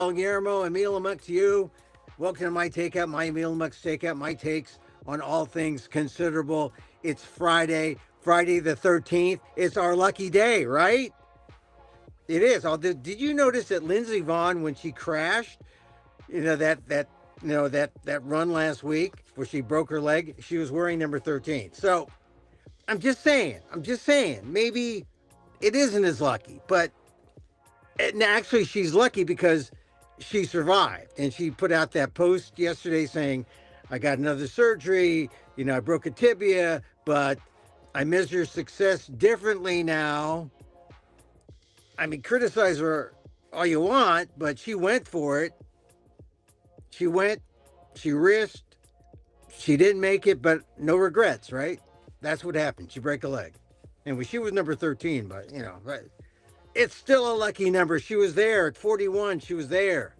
Guillermo, Emil, Amok to you. Welcome to my takeout, my Emil, Amok's takeout, my takes on all things considerable. It's Friday the 13th. It's our lucky day, right? It is. Did you notice that Lindsey Vonn, when she crashed, that run last week where she broke her leg, she was wearing number 13. So I'm just saying, maybe it isn't as lucky, but and actually she's lucky because she survived, and she put out that post yesterday saying, I got another surgery, I broke a tibia, but I measure success differently now. I mean, criticize her all you want, but she went for it. She went, she risked, she didn't make it, but no regrets, right? That's what happened. She broke a leg. And she was number 13, but it's still a lucky number. She was there at 41. She was there.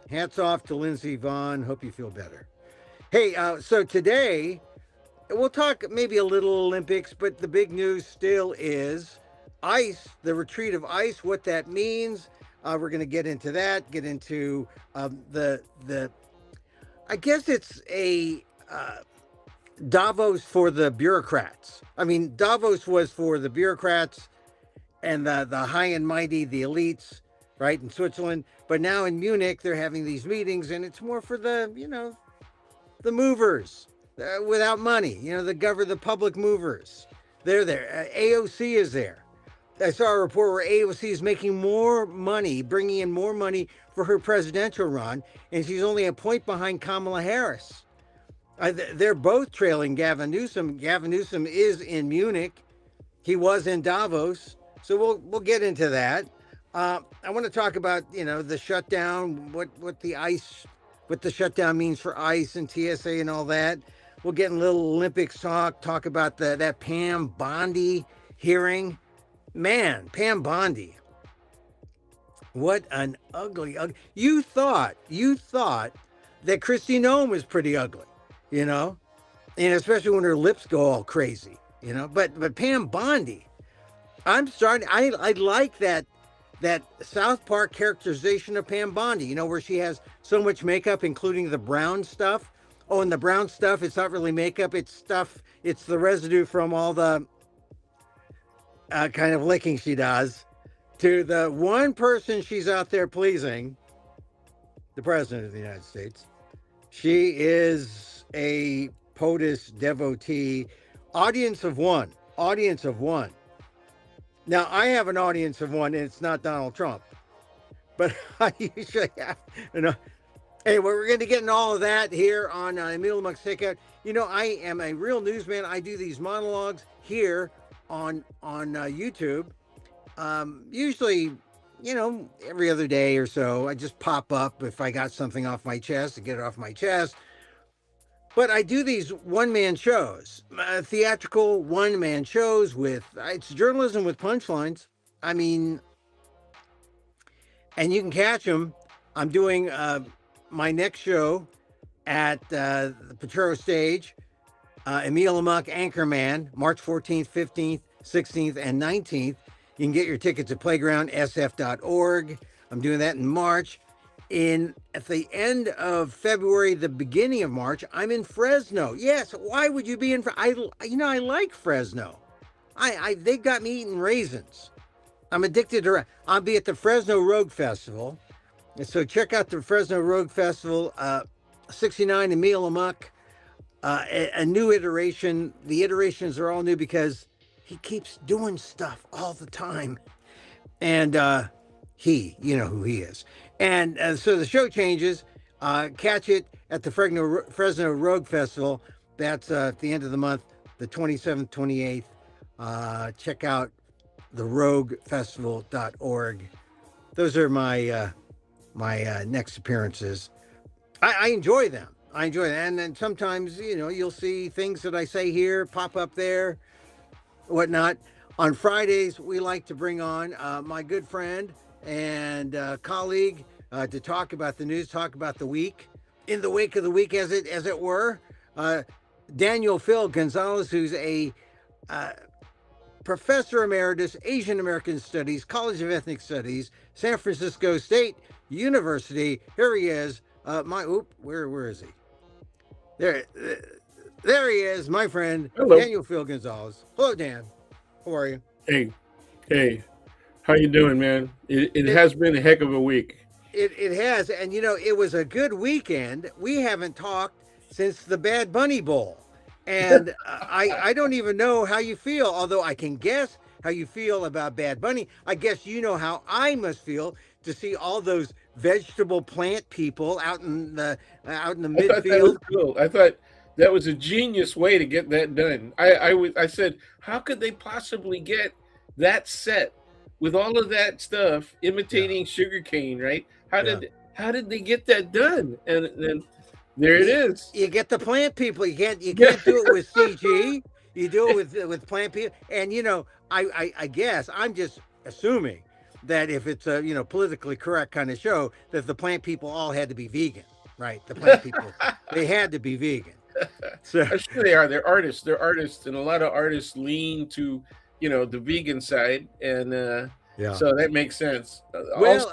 Hats off to Lindsey Vonn. Hope you feel better. Hey, so today we'll talk maybe a little Olympics, but the big news still is ice, the retreat of ice, what that means. We're going to get into that, get into the I guess it's a Davos for the bureaucrats. I mean, Davos was for the bureaucrats and the high and mighty, the elites, right, in Switzerland. But now in Munich, they're having these meetings, and it's more for the movers without money, the public movers. They're there. AOC is there. I saw a report where AOC is making more money, bringing in more money for her presidential run, and she's only a point behind Kamala Harris. They're both trailing Gavin Newsom. Gavin Newsom is in Munich. He was in Davos. So we'll get into that. I want to talk about the shutdown, what the shutdown means for ICE and TSA and all that. We'll get in a little Olympics talk about that Pam Bondi hearing. Man, Pam Bondi. What an ugly. You thought that Kristi Noem was pretty ugly, and especially when her lips go all crazy, But Pam Bondi, I like that South Park characterization of Pam Bondi, where she has so much makeup, including the brown stuff. Oh, and the brown stuff, it's not really makeup, it's the residue from all the kind of licking she does to the one person she's out there pleasing, the President of the United States. She is a POTUS devotee. Audience of one. Now, I have an audience of one, and it's not Donald Trump. But I usually have, Anyway, we're going to get into all of that here on Emil Amok's Takeout. I am a real newsman. I do these monologues here on YouTube. Usually, every other day or so. I just pop up if I got something off my chest to get it off my chest. But I do these one-man shows, theatrical one-man shows it's journalism with punchlines. I mean, and you can catch them. I'm doing my next show at the Potrero Stage, Emil Amok Anchorman, March 14th, 15th, 16th, and 19th. You can get your tickets at playgroundsf.org. I'm doing that in March. At the end of February, the beginning of March, I'm in Fresno. Yes, why would you be in Fresno? I like Fresno. They got me eating raisins. I'm addicted to. I'll be at the Fresno Rogue Festival, and so check out the Fresno Rogue Festival. 69 Emil Amok, a new iteration. The iterations are all new because he keeps doing stuff all the time, and you know who he is. And so the show changes. Catch it at the Fresno Rogue Festival. That's at the end of the month, the 27th, 28th. Check out the roguefestival.org. Those are my next appearances. I enjoy them. And then sometimes, you'll see things that I say here pop up there, whatnot. On Fridays, we like to bring on my good friend and colleague to talk about the news, talk about the week, in the wake of the week, as it were. Daniel Phil Gonzalez, who's a Professor Emeritus, Asian American Studies, College of Ethnic Studies, San Francisco State University. Here he is. Where is he? There, there he is, my friend, Hello. Daniel Phil Gonzalez. Hello, Dan. How are you? Hey, how you doing, man? It It, has been a heck of a week. it has, and it was a good weekend. We haven't talked since the Bad Bunny Bowl, and I don't even know how you feel. Although I can guess how you feel about Bad Bunny. I guess you know how I must feel to see all those vegetable plant people out in the I thought that was midfield. cool. I thought that was a genius way to get that done. I said, how could they possibly get that set with all of that stuff Yeah, imitating sugarcane, right? yeah. How did they get that done? And then there it you, is. you get the plant people. You Yeah. can't do it with CG. You do it with plant people. And I guess I'm just assuming that if it's a politically correct kind of show, that the plant people all had to be vegan, right? The plant people, they had to be vegan. So I'm sure they are. They're artists. They're artists, and a lot of artists lean to, the vegan side, and yeah. so that makes sense. Well, Also,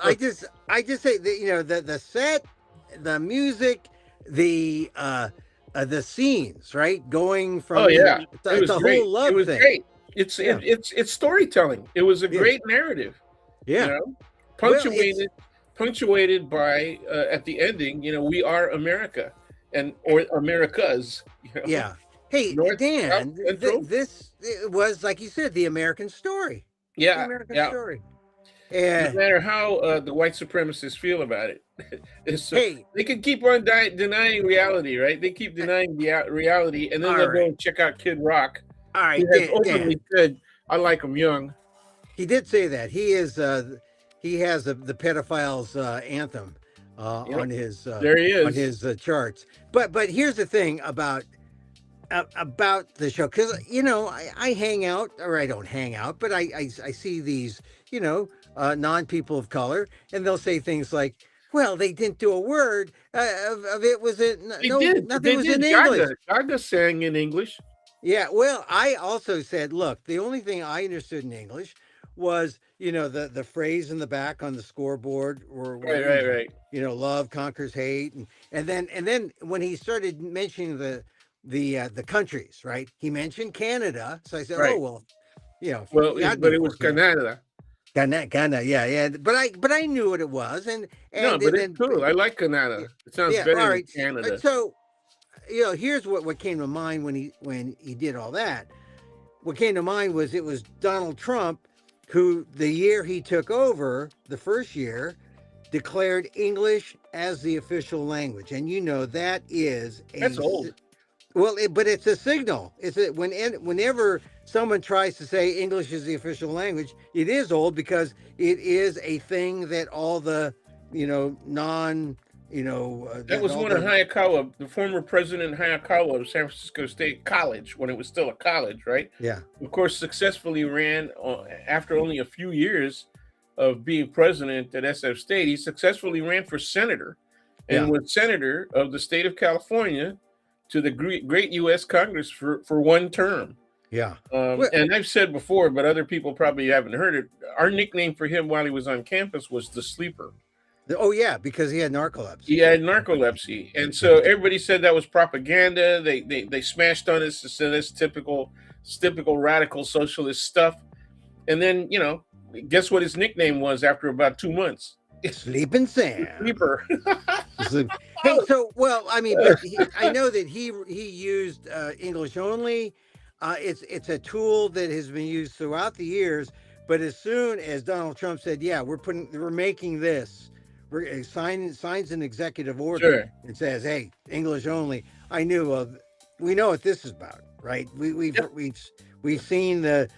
I just say that the set, the music, the scenes, right? Going oh from yeah, it it's was a great. whole It love was thing. great. It's Yeah, it's storytelling. It was a yeah, great narrative, you yeah. know, Well, it's punctuated by at the ending. We are America, and or Americas. yeah. Hey, North, South, Dan, Central. this it was like you said, the American story, the Yeah, American yeah. story. No And matter how the white supremacists feel about it, hey, they can keep on denying reality, right? They keep denying the reality, and then all they'll go right, and check out Kid Rock, all who right, has Dan. openly said, "I like him young." He did say that he has the pedophiles anthem Yep, on his there he is. charts. But here's the thing about the show, because I hang out, or I don't hang out, but I see these non people of color, and they'll say things like, well, they didn't do a word of it was in They no did. nothing They was in did. English. Gaga sang in English. Yeah, well, I also said, look, the only thing I understood in English was, the phrase in the back on the scoreboard, or Right, where, right, right, love conquers hate, and then when he started mentioning the countries, right? He mentioned Canada, so I said, oh right. well, Well, yeah, I'd but be it for was Canada. Canada. Ghana, yeah, yeah, but I knew what it was, and No, and but and it's then cool. I like Canada. It sounds yeah, better all than right. Canada. So here's what came to mind when he did all that. What came to mind was it was Donald Trump who, the year he took over, the first year, declared English as the official language, and that is That's old. well, but it's a signal. Whenever someone tries to say English is the official language, it is old because it is a thing that all the non That that was all one of the Hayakawa, the former president Hayakawa of San Francisco State College, when it was still a college, right? yeah Of course, successfully ran after only a few years of being president at SF State. He successfully ran for senator and yeah was senator of the state of California to the great U.S. Congress for one term. yeah. Well, And I've said before, but other people probably haven't heard it. Our nickname for him while he was on campus was the Sleeper. oh yeah, because he had He narcolepsy. had narcolepsy, and Yeah. so everybody said that was propaganda. They smashed on us and said that's typical radical socialist stuff. And then guess what his nickname was after about 2 months? Sleeping Sam. Sleeper. Hey, so well, I mean, but I know that he used English only. It's a tool that has been used throughout the years. But as soon as Donald Trump said, "Yeah, we're making this," signs an executive order Sure. and says, "Hey, English only." I knew, we know what this is about, right? Yep. We've seen the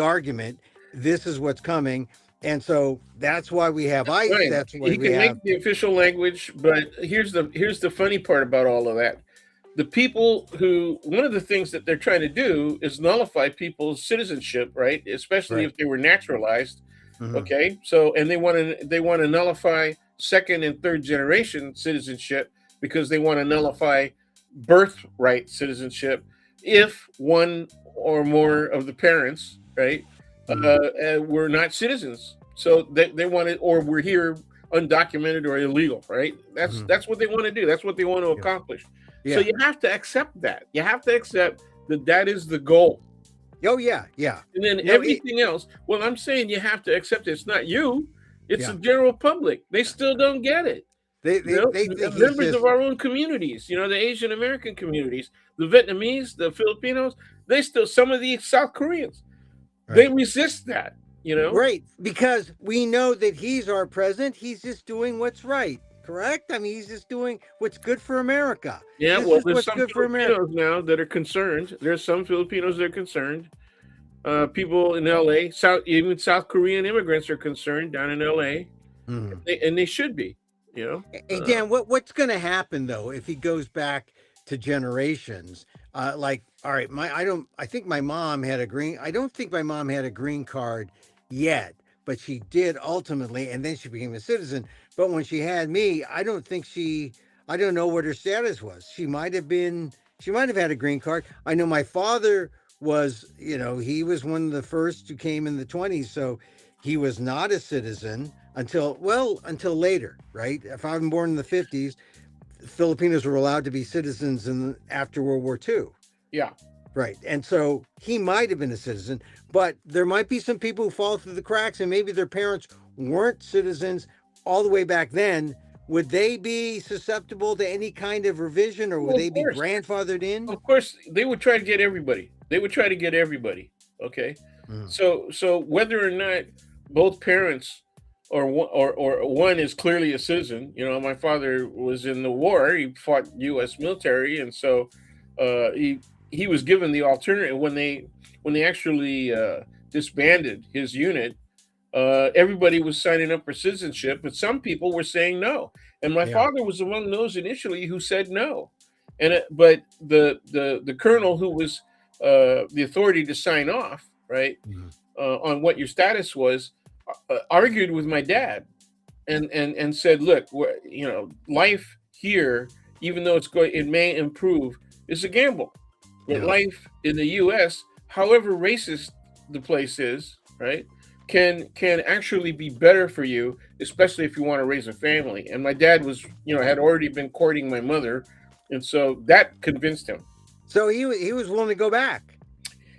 argument. This is what's coming, and so that's why we have ICE. Right. That's why He we can have make the official language, but here's the funny part about all of that. The people who one of the things that they're trying to do is nullify people's citizenship, right? Especially right. if they were naturalized. Hmm. Okay, so and they want to nullify second and third generation citizenship because they want to nullify birthright citizenship if one or more of the parents right? Mhm. We're not citizens, so they want it, or we're here undocumented or illegal, right? That's Mhm. that's what they want to do. That's what they want to Yeah. accomplish. So Yeah. you have to accept that. You have to accept that that is the goal. Oh yeah. Yeah. And then No. everything else, well, I'm saying you have to accept it. It's not you, it's the Yeah. general public. They still don't get it. They You they know, they think he's members of just our own communities, the Asian American communities, the Vietnamese, the Filipinos, they still, some of the South Koreans, they right. resist that, you know? Right, because we know that he's our president. He's just doing what's right. Correct? I mean, he's just doing what's good for America. Yeah, This well, is there's what's some good for America. Filipinos now that are concerned. There's some Filipinos that are concerned. People in LA, even South Korean immigrants are concerned down in LA, Mhm. and they should be, you know? Hey Dan, what's going to happen though if he goes back to generations? Like, all right, I think my mom had a green. I don't think my mom had a green card yet, but she did ultimately, and then she became a citizen. But when she had me, I don't think she. I don't know what her status was. She might have been. She might have had a green card. I know my father was. He was one of the first who came in the 20s, so he was not a citizen until later, right? If I'm born in the 50s, Filipinos were allowed to be citizens after World War II, Yeah. right? And so he might have been a citizen, but there might be some people who fall through the cracks, and maybe their parents weren't citizens all the way back then. Would they be susceptible to any kind of revision, or would Well, they be grandfathered in? of course, they would try to get everybody. They would try to get everybody. Okay, Mm, so whether or not both parents or one is clearly a citizen, my father was in the war. He fought U.S. military, and so he was given the alternative when they actually disbanded his unit. Everybody was signing up for citizenship, but some people were saying no. And my yeah, father was among those initially who said no. But the colonel who was the authority to sign off, right, mm, on what your status was, argued with my dad and said, look, life here, even though it may improve, is a gamble. But yeah, life in the U.S., however racist the place is, right, can actually be better for you, especially if you want to raise a family. And my dad was, had already been courting my mother, and so that convinced him. so he was willing to go back.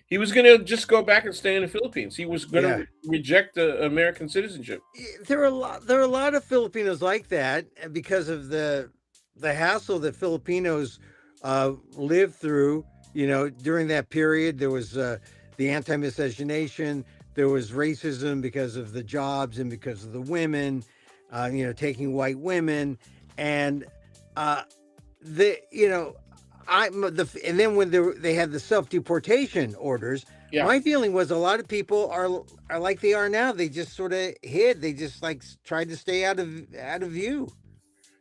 He was going to just go back and stay in the Philippines. He was going to Yeah. reject the American citizenship. There are a lot of Filipinos like that because of the hassle that Filipinos lived through. During that period, there was the anti-miscegenation. There was racism because of the jobs and because of the women. Taking white women, and uh, the you know and then when they had the self deportation orders, Yeah, my feeling was a lot of people are like they are now. They just sort of hid. They just like tried to stay out of view.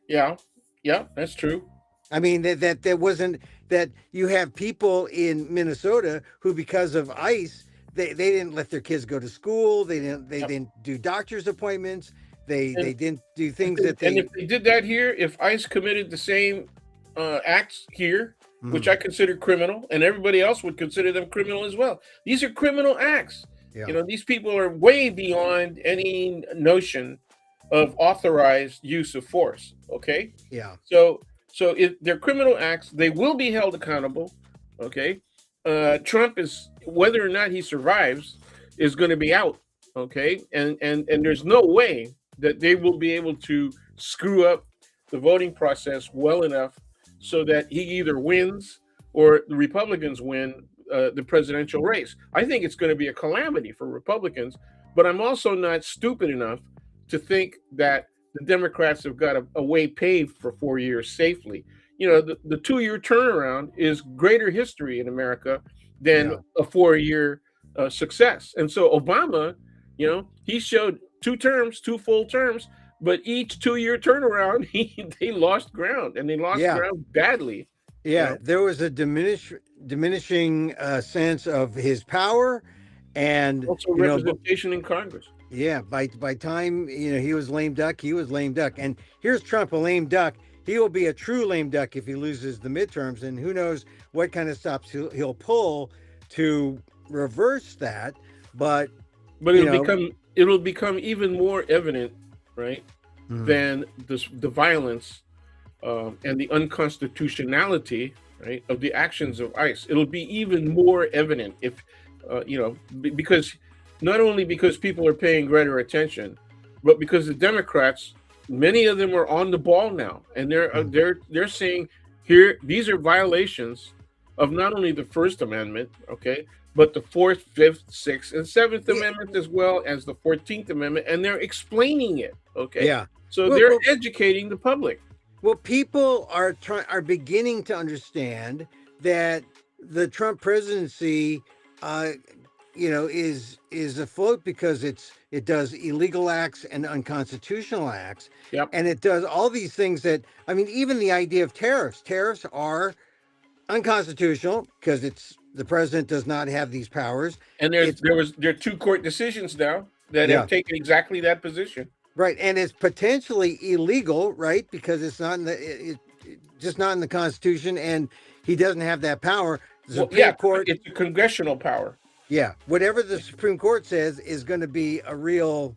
yeah, yeah. That's true. I mean that there wasn't that you have people in Minnesota who because of ICE they didn't let their kids go to school. They Yep. didn't do doctor's appointments. They And didn't do And things that if they. they did that here, if ICE committed the same acts here, which Mm, I consider criminal, and everybody else would consider them criminal as well, these are criminal acts. yeah, These people are way beyond any notion of authorized use of force. Okay, yeah, so if they're criminal acts, they will be held accountable. Okay, Trump is, whether or not he survives, is going to be out. Okay, and there's no way that they will be able to screw up the voting process well enough so that he either wins or the Republicans win the presidential race. I think it's going to be a calamity for Republicans, but I'm also not stupid enough to think that the Democrats have got a way paved for 4 years safely. The 2 year turnaround is greater history in America than yeah. a 4 year success. And so Obama, he showed 2 terms, 2 full terms, but each 2 year turnaround, they lost ground, and they lost Yeah, ground badly. You yeah, know, there was a diminishing sense of his power, and also but representation in Congress. yeah, by time he was lame duck, he was lame duck, and here's Trump a lame duck. He will be a true lame duck if he loses the midterms, and who knows what kind of stops he'll pull to reverse that. but But you know, it'll become even more evident, right, mm, than the violence and the unconstitutionality, right, of the actions of ICE. It'll be even more evident if, because not only because people are paying greater attention, but because the Democrats, many of them are on the ball now, and mm, they're saying here these are violations of not only the First Amendment, okay, but the Fourth, Fifth, Sixth, and Seventh yeah, Amendment as well as the 14th Amendment, and they're explaining it, okay. yeah. So Well, they're well, educating the public. well, people are beginning to understand that the Trump presidency, uh, is afloat because it does illegal acts and unconstitutional acts, Yep. and it does all these things that, I mean, even the idea of tariffs. Tariffs are unconstitutional because it's the president does not have these powers. And It's there are two court decisions now that have yeah, taken exactly that position. right, and it's potentially illegal, right? Because it's not in just not in the Constitution, and he doesn't have that power. The Well, Supreme yeah, Court, it's a congressional power. yeah, whatever the Supreme Court says is going to be a real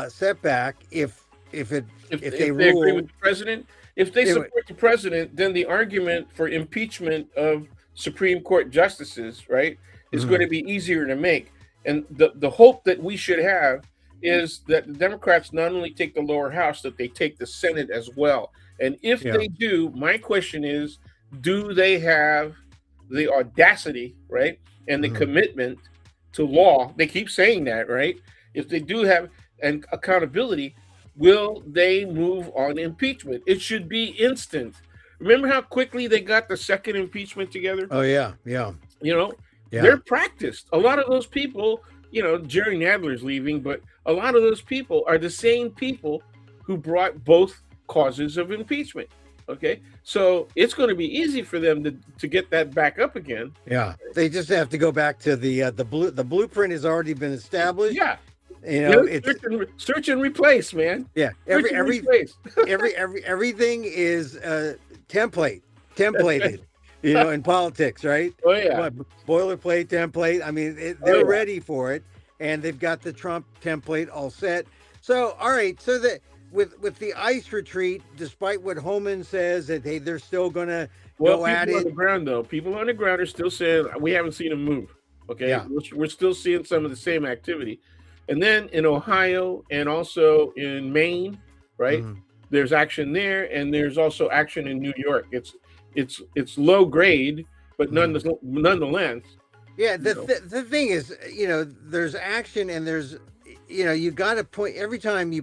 setback if it if they If they agree with rule. the president, if they Anyway, support the president, then the argument for impeachment of Supreme Court justices, right, is going mhm, to be easier to make. And the hope that we should have is that the Democrats not only take the lower house, that they take the Senate as well. And if yeah, they do, my question is, do they have the audacity, right, and the mhm, commitment to law? They keep saying that, right? If they do have an accountability, will they move on impeachment? It should be instant. Remember how quickly they got the second impeachment together? oh yeah, yeah, You know, yeah, they're practiced. A lot of those people, Jerry Nadler's leaving, but a lot of those people are the same people who brought both causes of impeachment. Okay. So it's going to be easy for them to get that back up again. yeah. They just have to go back to the blueprint has already been established. Yeah. You know, it's Search and replace, man. yeah. Search and replace. Everything is templated. In politics, right? Oh, yeah. What, boilerplate template. I mean, Oh, they're yeah. ready for it, and they've got the Trump template all set. So, all right. So that with the ICE retreat, despite what Homan says that they're still going to Well, go at people on it. the ground, though, people on the ground are still saying we haven't seen them move. Okay, Yeah. we're still seeing some of the same activity, and then in Ohio and also in Maine, right? Mhm. There's action there, and there's also action in New York. It's low grade, but Mhm. nonetheless, Yeah, you know, the thing is, there's action and there's, you got to point every time you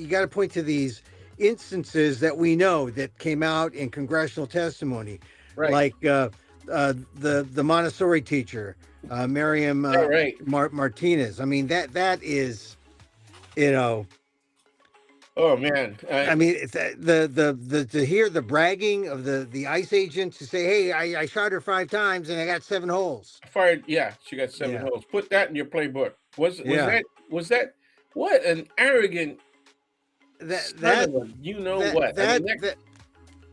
got to point to these instances that we know that came out in congressional testimony, right, like the Montessori teacher, Miriam all right. Martinez. I mean that is, you know, Oh man, I mean, it's the to hear the bragging of the ICE agents to say, "Hey, I shot her 5 times and I got 7 holes." fired. Yeah, she got 7 Yeah, holes. Put that in your playbook. yeah. Was that what an arrogant That son that of a you know that what? I mean, that, that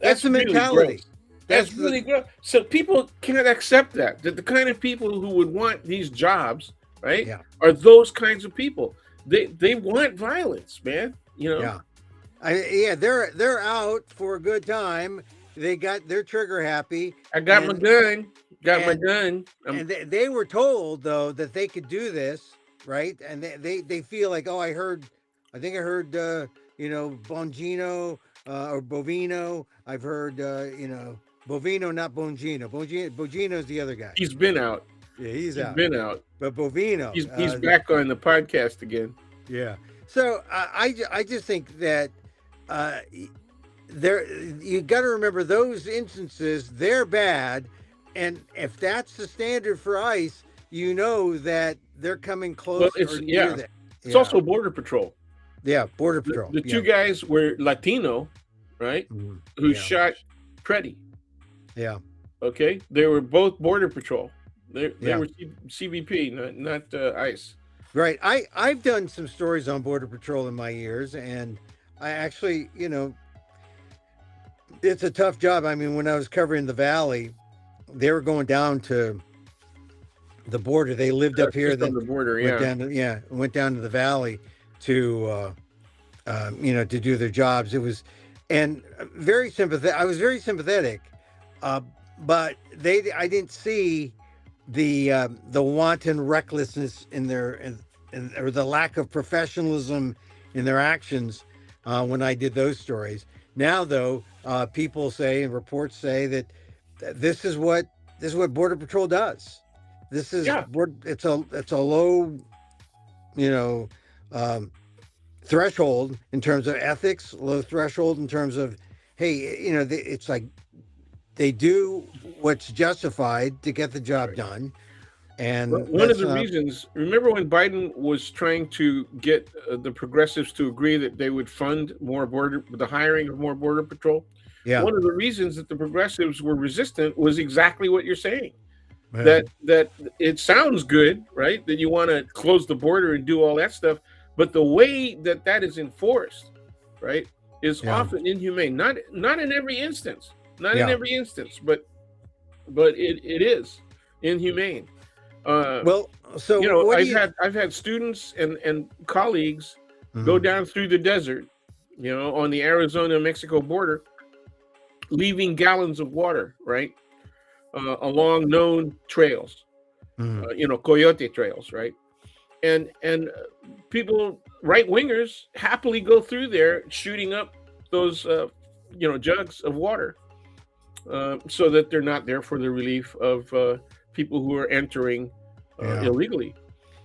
that's that's the really mentality. gross. That's That's the really gross. So people cannot accept that. That the kind of people who would want these jobs, right, yeah, are those kinds of people. They want violence, man. yeah. Yeah, they're out for a good time. They're trigger happy, I got my and gun. Got my and gun. they were told though that they could do this, right? And they feel like, oh, I think I heard Bongino or Bovino. I've heard Bovino, not Bongino. Bongino's the other guy. He's been out. Yeah, he's He's out. been out. But Bovino, He's back on the podcast again. yeah. So I just think that uh, there you got to remember those instances. They're bad, and if that's the standard for ICE, you know that they're coming Well, close or near that. it's Yeah, also Border Patrol. yeah. Border The, Patrol. the Yeah. two guys were Latino, right? Mhm. Who Yeah. shot Preddy. Yeah. Okay, they were both Border Patrol. They Yeah. were CBP, not ICE. Right. I've done some stories on Border Patrol in my years, and I actually, it's a tough job. I mean, when I was covering the Valley, they were going down to the border. They lived up here, just on then the border. went Yeah. down to went down to the valley to to do their jobs. It was and very sympathetic. I was very sympathetic, uh, but I didn't see the wanton recklessness in or the lack of professionalism in their actions when I did those stories. Now, though, people say and reports say that this is what Border Patrol does. This is Yeah. it's a low, you know, um, threshold in terms of ethics, low threshold in terms of, hey, it's like they do what's justified to get the job Right. done, Well, and one of that's the reasons, remember when Biden was trying to get the progressives to agree that they would fund the hiring of more border patrol? yeah, One of the reasons that the progressives were resistant was exactly what you're saying. yeah, That it sounds good, right? That you want to close the border and do all that stuff, but the way that that is enforced, right, is yeah, often inhumane. Not in every instance, not in yeah. every instance, but it is inhumane. Uh, Well, so what do you? I've had students and colleagues go Mm, down through the desert, on the Arizona Mexico border, leaving gallons of water, right, along known trails, mm, coyote trails, right, and people, right wingers, happily go through there, shooting up those jugs of water, so that they're not there for the relief of people who are entering yeah, illegally.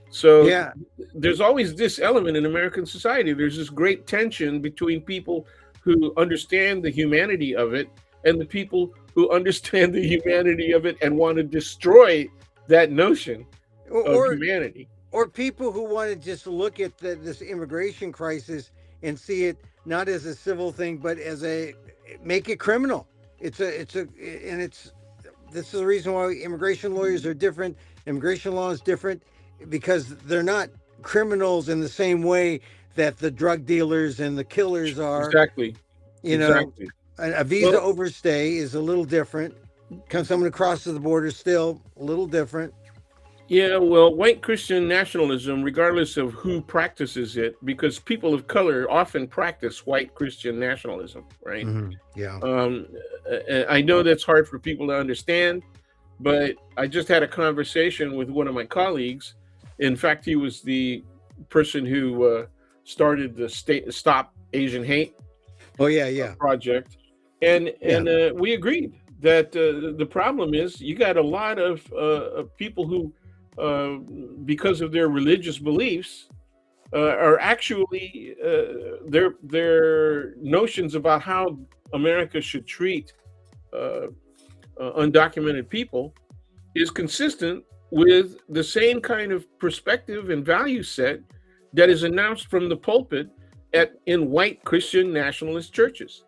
So yeah. there's always this element in American society. There's this great tension between people who understand the humanity of it and the people who understand the humanity of it and want to destroy that notion of Or humanity. or people who want to just look at this immigration crisis and see it not as a civil thing, but as a make it criminal. And it's this is the reason why immigration lawyers are different. Immigration law is different because they're not criminals in the same way that the drug dealers and the killers are. Exactly. You know, Exactly. a visa Well, overstay is a little different. Come someone crosses the border, still a little different. yeah, well, white Christian nationalism, regardless of who practices it, because people of color often practice white Christian nationalism, right? Yeah. Um, I know that's hard for people to understand, but I just had a conversation with one of my colleagues. In fact, he was the person who started the Stop Asian Hate Oh yeah, yeah, project, and yeah. we agreed that the problem is you got a lot of people who, because of their religious beliefs, are actually their notions about how America should treat uh, undocumented people is consistent with the same kind of perspective and value set that is announced from the pulpit in white Christian nationalist churches.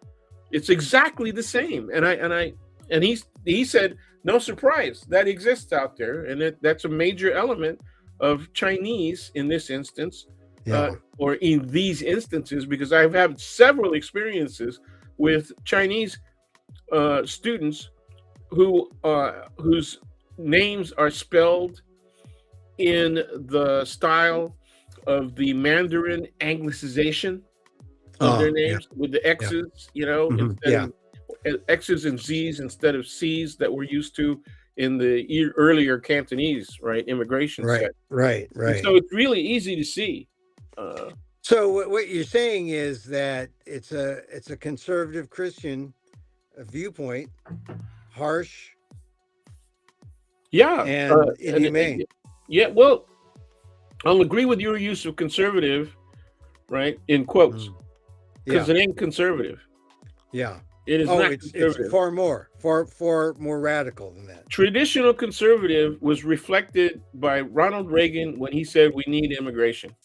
It's exactly the same. And he said, no surprise, that exists out there, and that's a major element of Chinese in this instance, Yeah. or in these instances, because I've had several experiences with Chinese students whose names are spelled in the style of the Mandarin Anglicization of their Yeah. names, with the Yeah. X's, instead Yeah. of X's and Z's instead of C's that we're used to in the earlier Cantonese, right, immigration Right. set. Right. And Right. so it's really easy to see. Uh, So what you're saying is that it's a conservative Christian viewpoint, harsh yeah, and and inhumane. yeah. Well, I'll agree with your use of conservative, right, in quotes, Mm. because Yeah. it ain't conservative. Yeah. It is Oh, not it's conservative. far more radical than that. Traditional conservative was reflected by Ronald Reagan when he said we need immigration.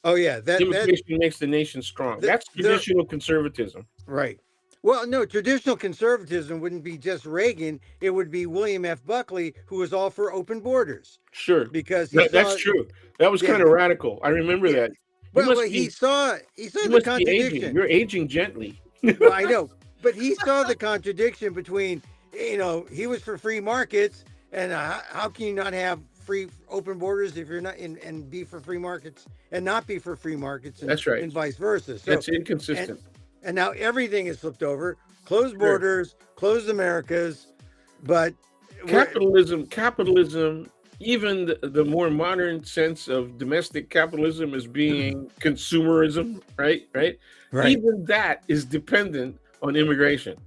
Oh yeah, that Immigration makes the nation strong. That's there traditional conservatism. right. Well, no, traditional conservatism wouldn't be just Reagan. It would be William F. Buckley, who was all for open borders Sure, because he that's saw true. That was yeah, kind of radical. I remember yeah. that. You Well, must be he saw you the must be aging. contradiction. You're aging gently. Well, I know, but he saw the contradiction between he was for free markets and how can you not have free open borders if you're not in, and be for free markets and not be for free markets, That's right. and vice versa. So That's and inconsistent. and now everything is flipped over. Closed Sure. borders, closed Americas, but Capitalism, even the more modern sense of domestic capitalism as being consumerism, right? Right. right. Even that is dependent on immigration.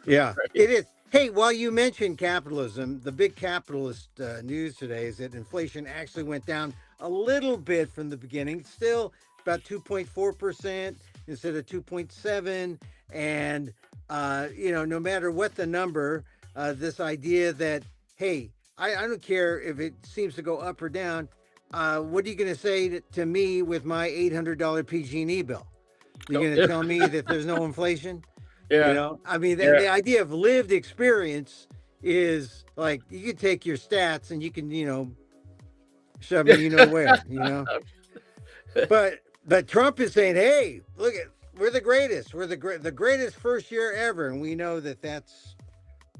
Yeah, Right? it is. Hey, while you mentioned capitalism, the big capitalist news today is that inflation actually went down a little bit from the beginning, still about 2.4% instead of 2.7. And, no matter what the number, this idea that, hey, I don't care if it seems to go up or down. What are you going to say to me with my $800 PG&E bill? You're Oh, going to tell me that there's no inflation? yeah. I mean, Yeah. the idea of lived experience is like you can take your stats and you can, shove me, where, But Trump is saying, hey, look at we're the greatest, we're the greatest first year ever, and we know that that's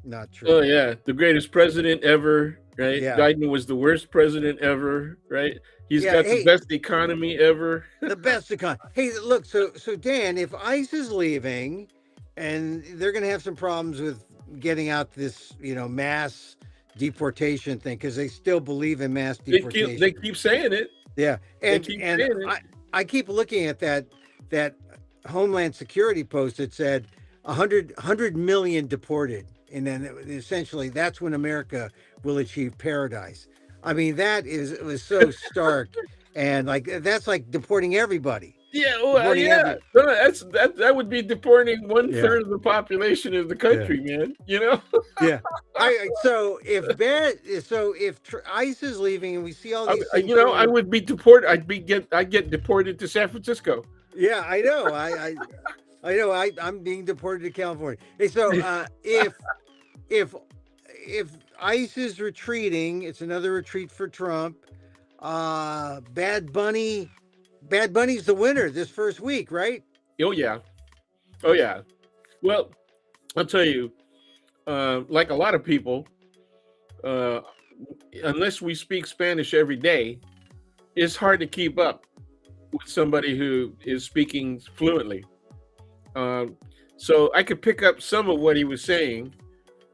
not true. Oh yeah, the greatest president ever, right? Yeah, Biden was the worst president ever, right? He's yeah. got the Hey, best economy ever. the best econ. Hey, look, so Dan, if ICE is leaving, and they're going to have some problems with getting out this, mass deportation thing because they still believe in mass They deportation. keep saying it. Yeah, They and keep and saying it. I keep looking at that Homeland Security post that said 100 million deported, and then essentially that's when America will achieve paradise. I mean, it was so stark, and like that's like deporting everybody. Yeah, well, Deporting yeah. every No, that would be deporting one Yeah, third of the population of the yeah, country, man. You know? yeah. So if ICE is leaving and we see all these things I going, would be deported. I'd get deported to San Francisco. yeah, I know. I know. I'm being deported to California. Hey, so if ICE is retreating, it's another retreat for Trump. Bad Bunny's the winner this first week, right? Oh yeah. Oh yeah. Well, I'll tell you, like a lot of people, uh, unless we speak Spanish every day, it's hard to keep up with somebody who is speaking fluently. So I could pick up some of what he was saying,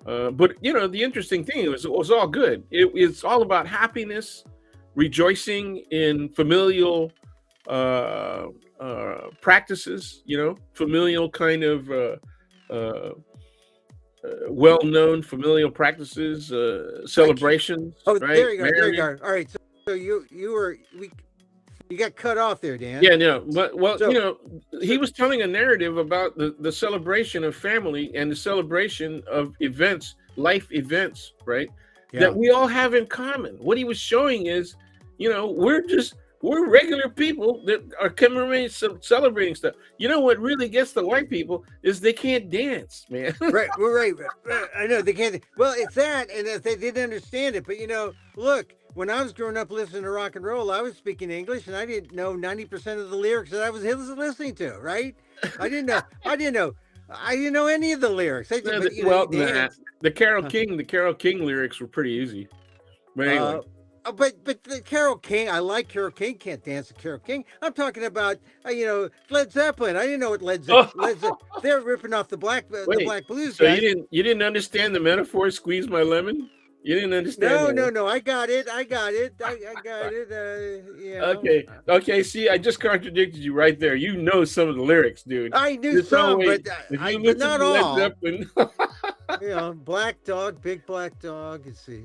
but the interesting thing was it was all good. It's all about happiness, rejoicing in familial practices. Familial kind of well-known familial practices, celebrations. Oh, Right? there you go. There you go. All right. So you got cut off there, Dan. Yeah, no, but well, So- he was telling a narrative about the celebration of family and the celebration of events, life events, right? Yeah. That we all have in common. What he was showing is, we're regular people that are commemorating, celebrating stuff. You know what really gets the white people is they can't dance, man. Right. I know they can't. Well, it's that, and that they didn't understand it. But look, when I was growing up listening to rock and roll, I was speaking English, and I didn't know 90% of the lyrics that I was listening to. Right? I didn't know any of the lyrics. The Carole King lyrics were pretty easy. But anyway. But the Carole King, I like Carole King. Can't dance to Carole King. I'm talking about Led Zeppelin. I didn't know what Led Zeppelin. They're ripping off the black blues. So guys. you didn't understand the metaphor? Squeeze my lemon. You didn't understand. No. I got it. I got it. Okay. See, I just contradicted you right there. You know some of the lyrics, dude. I knew some, but not all. Zeppelin, Black Dog, Big Black Dog. Let's see.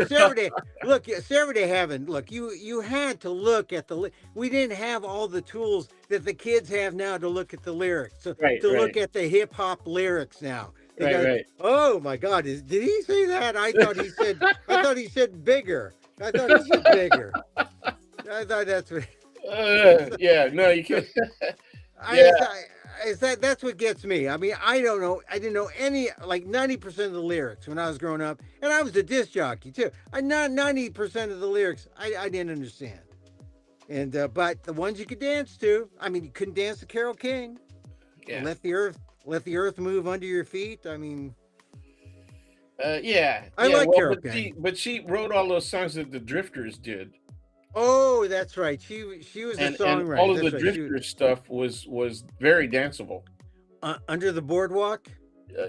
Saturday. Look, Saturday Heaven. Look, you had to look at we didn't have all the tools that the kids have now to look at the lyrics. So look at the hip hop lyrics now. Right. Oh my God! Did he say that? I thought he said bigger. I thought he said bigger. I thought that's what. Yeah. No, you can't. That's what gets me. I mean, I don't know. I didn't know any, like 90% of the lyrics when I was growing up, and I was a disc jockey too. Not 90% of the lyrics I didn't understand. And but the ones you could dance to, I mean, you couldn't dance to Carole King. Yeah. Let the earth move under your feet. I mean, Yeah, I yeah. like Well, Carol but King. she wrote all those songs that the Drifters did, Oh, that's right. She was a and all songwriter. of the That's right. She was Drifters stuff was very danceable. Under the Boardwalk.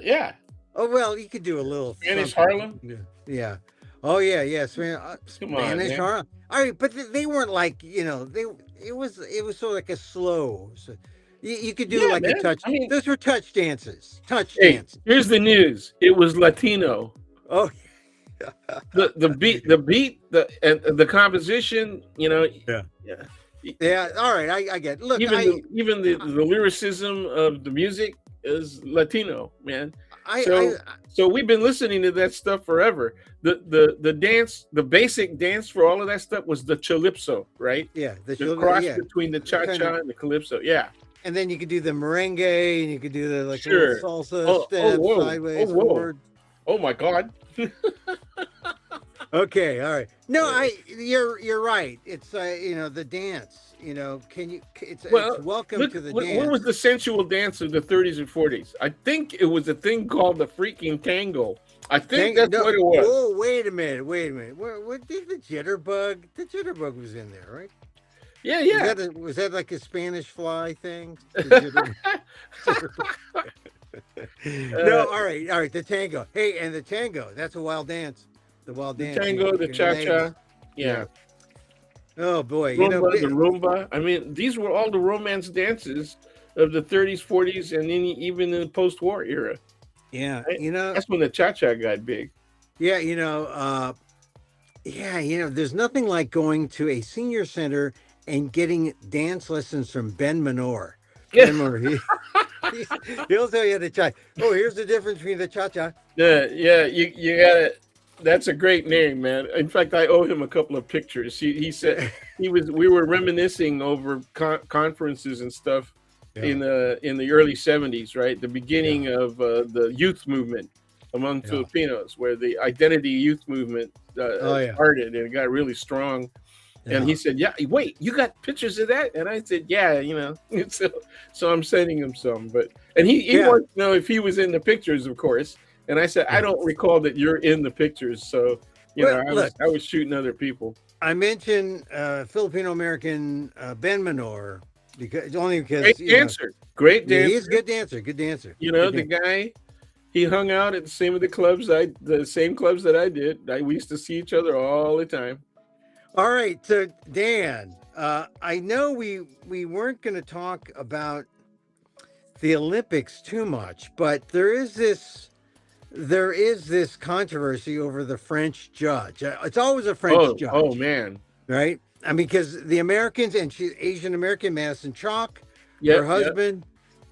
Yeah, Oh well, you could do a little Spanish something. Harlem. Yeah. Yeah. Oh yeah, yeah. Come on, Spanish man. Harlem. All right, but they weren't like they. It was sort of like a slow. So you could do Yeah, like a man. touch. I mean, Those were touch dances. Touch hey, dances. here's the news. It was Latino. Oh The beat, the composition. yeah. Yeah. Yeah. All right, I get. It. Look, Even the lyricism of the music is Latino, man. I So we've been listening to that stuff forever. The dance, the basic dance for all of that stuff was the calypso, right? yeah. The cross Yeah. between the cha Kind cha of. and the calypso. Yeah, And then you could do the merengue, and you could do the like little sure. salsa Oh steps, whoa, oh sideways, whoa, forward. oh my God. Okay, all right. No, you're right. It's the dance. Can you? It's Well, welcome look, to the what was dance. the sensual dance of the 30s and 40s? I think it was a thing called the freaking tango. I think that's No, what it was. oh, wait a minute, wait a minute. What did the jitterbug? The jitterbug was in there, right? Yeah, yeah. Was that like a Spanish fly thing? The jitterbug? No, all right. The tango. Hey, and the tango. That's a wild dance. The wild The dance. tango, the can cha relate. cha. Yeah. Oh boy, Rumba, the rumba. I mean, these were all the romance dances of the 30s, 40s, and then even in the post-war era. yeah, Right? That's when the cha-cha got big. yeah, there's nothing like going to a senior center and getting dance lessons from Ben Menor. Yeah, Ben Menor, he'll tell you the cha. Oh, here's the difference between the cha-cha. yeah. You gotta. That's a great name, man. In fact, I owe him a couple of pictures. He said we were reminiscing over conferences and stuff in the early 70s, right? The beginning of the youth movement among Filipinos, where the identity youth movement started and it got really strong. And he said, "Yeah, wait, you got pictures of that?" And I said, "Yeah, So I'm sending him some, and he wanted to know if he was in the pictures, of course. And I said, I don't recall that you're in the pictures. So, I was shooting other people. I mentioned Filipino American Ben Menor because Great dancer. Great dancer. He's a good dancer. Good dancer. The guy, he hung out at the same clubs that I did. We used to see each other all the time. All right, so Dan, I know we weren't going to talk about the Olympics too much, but there is this controversy over the French judge. It's always a French judge. Oh man, right? I mean, because the Americans and she's Asian American, Madison Chalk, her husband,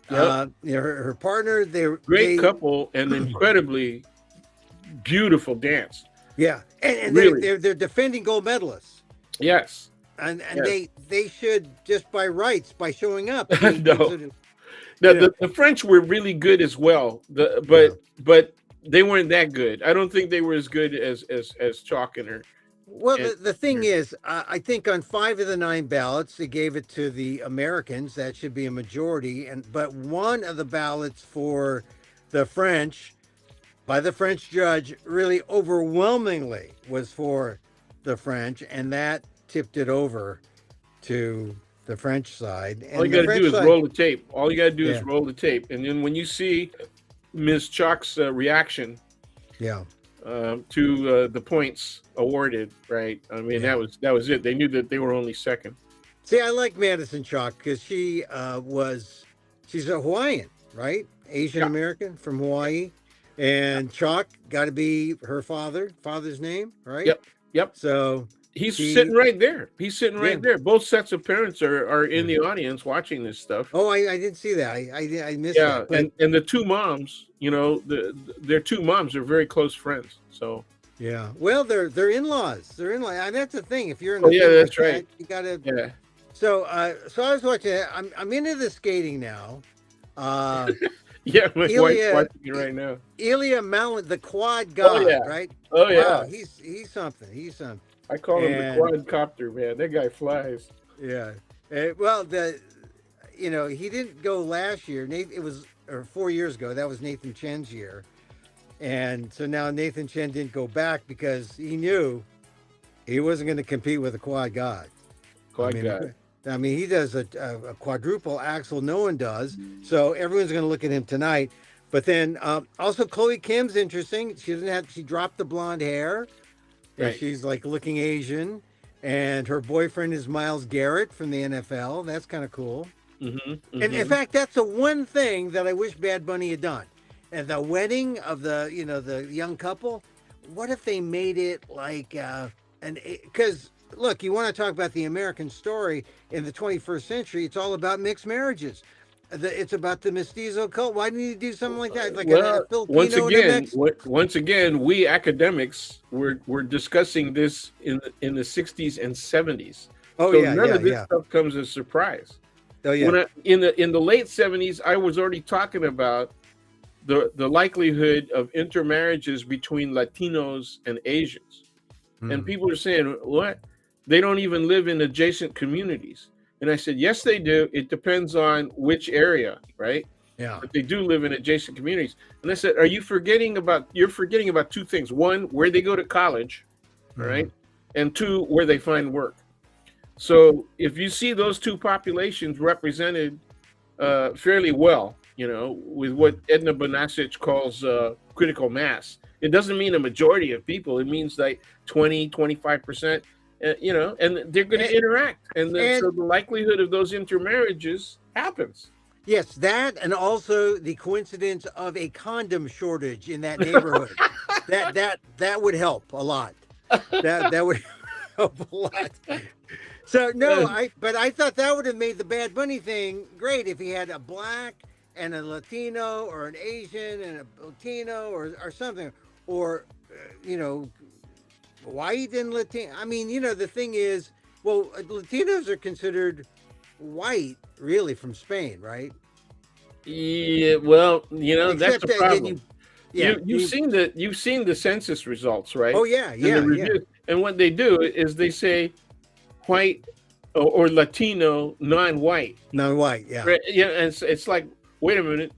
her partner, they're great couple and incredibly beautiful dance. Yeah, and really. they're defending gold medalists. Yes, and they should just by rights by showing up. The French were really good as well. But they weren't that good. I don't think they were as good as Chalk and her. Well, the thing is, I think on 5 of the 9 ballots, they gave it to the Americans. That should be a majority. But one of the ballots for the French, by the French judge, really overwhelmingly was for the French, and that tipped it over to the French side. And all you got to do is roll the tape. All you got to do is roll the tape, and then when you see Ms. Chalk's reaction, to the points awarded, right? I mean, that was it. They knew that they were only second. See, I like Madison Chalk because she's a Hawaiian, right? Asian American from Hawaii, and Chalk got to be her father's name, right? Yep. So he's sitting right there. There. Both sets of parents are in the audience watching this stuff. Oh, I didn't see that. I missed that. But... and the two moms, their two moms are very close friends. So well, they're in-laws. They're in-laws. And that's the thing. If you're in that's right. You gotta. Yeah. So I was watching it. I'm into the skating now. My wife's watching it right now. Ilya Malin, the quad god, right? Oh yeah. Wow, he's something. He's something. I call him the quadcopter, man. That guy flies. Yeah. Well, he didn't go last year. It was 4 years ago. That was Nathan Chen's year. And so now Nathan Chen didn't go back because he knew he wasn't going to compete with a quad god. Quad God. I mean, he does a quadruple axle. No one does. So everyone's going to look at him tonight. But then also Chloe Kim's interesting. She doesn't have. She dropped the blonde hair, and Right. she's like looking Asian. And her boyfriend is Myles Garrett from the NFL. That's kind of cool. And in fact, that's the one thing that I wish Bad Bunny had done. And the wedding of the young couple. What if they made it like because look, you want to talk about the American story in the 21st century? It's all about mixed marriages. It's about the mestizo cult. Why didn't you do something like that, like a Filipino and a Mexican? once again, we academics were discussing this in the 60s and 70s. Oh So yeah, none yeah, of this yeah. stuff comes as a surprise. Oh yeah. In the late 70s, I was already talking about the likelihood of intermarriages between Latinos and Asians. And people are saying, what? They don't even live in adjacent communities. And I said, yes, they do. It depends on which area, right? Yeah. But they do live in adjacent communities. And I said, you're forgetting about two things. One, where they go to college, right? And two, where they find work. So if you see those two populations represented fairly well, with what Edna Bonasic calls critical mass, it doesn't mean a majority of people. It means like 20, 25%, and they're going to interact. So the likelihood of those intermarriages happens. Yes, that, and also the coincidence of a condom shortage in that neighborhood. that would help a lot. That would help a lot. So no, I thought that would have made the Bad Bunny thing great if he had a black and a Latino, or an Asian and a Latino, or something, or white and Latino. I mean, the thing is, well, Latinos are considered white, really, from Spain, right? Yeah, well, that's Except the problem. you've seen the census results, right? Oh yeah, And yeah, the reviews. And what they do is they say white or Latino, non-white. Non-white, yeah. Right? Yeah, and it's like, wait a minute.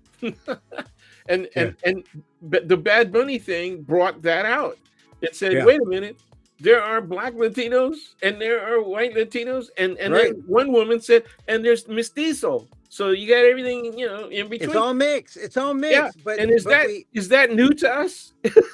But the Bad Bunny thing brought that out. It said, wait a minute, there are black Latinos and there are white Latinos, and then one woman said, and there's mestizo. So you got everything, in between. It's all mixed. It's all mixed. Yeah. But and is that new to us?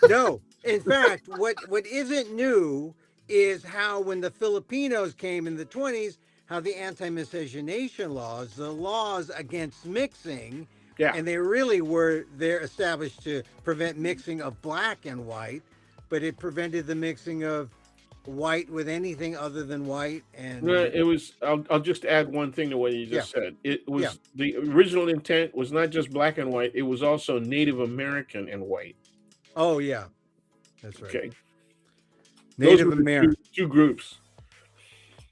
No. In fact, what isn't new is how when the Filipinos came in the 20s, how the anti-miscegenation laws, the laws against mixing, and they really were there established to prevent mixing of black and white, but it prevented the mixing of white with anything other than white. And it was, I'll just add one thing to what you just said. It was the original intent was not just black and white, it was also Native American and white. Oh yeah, that's right. Okay, Native American, two groups,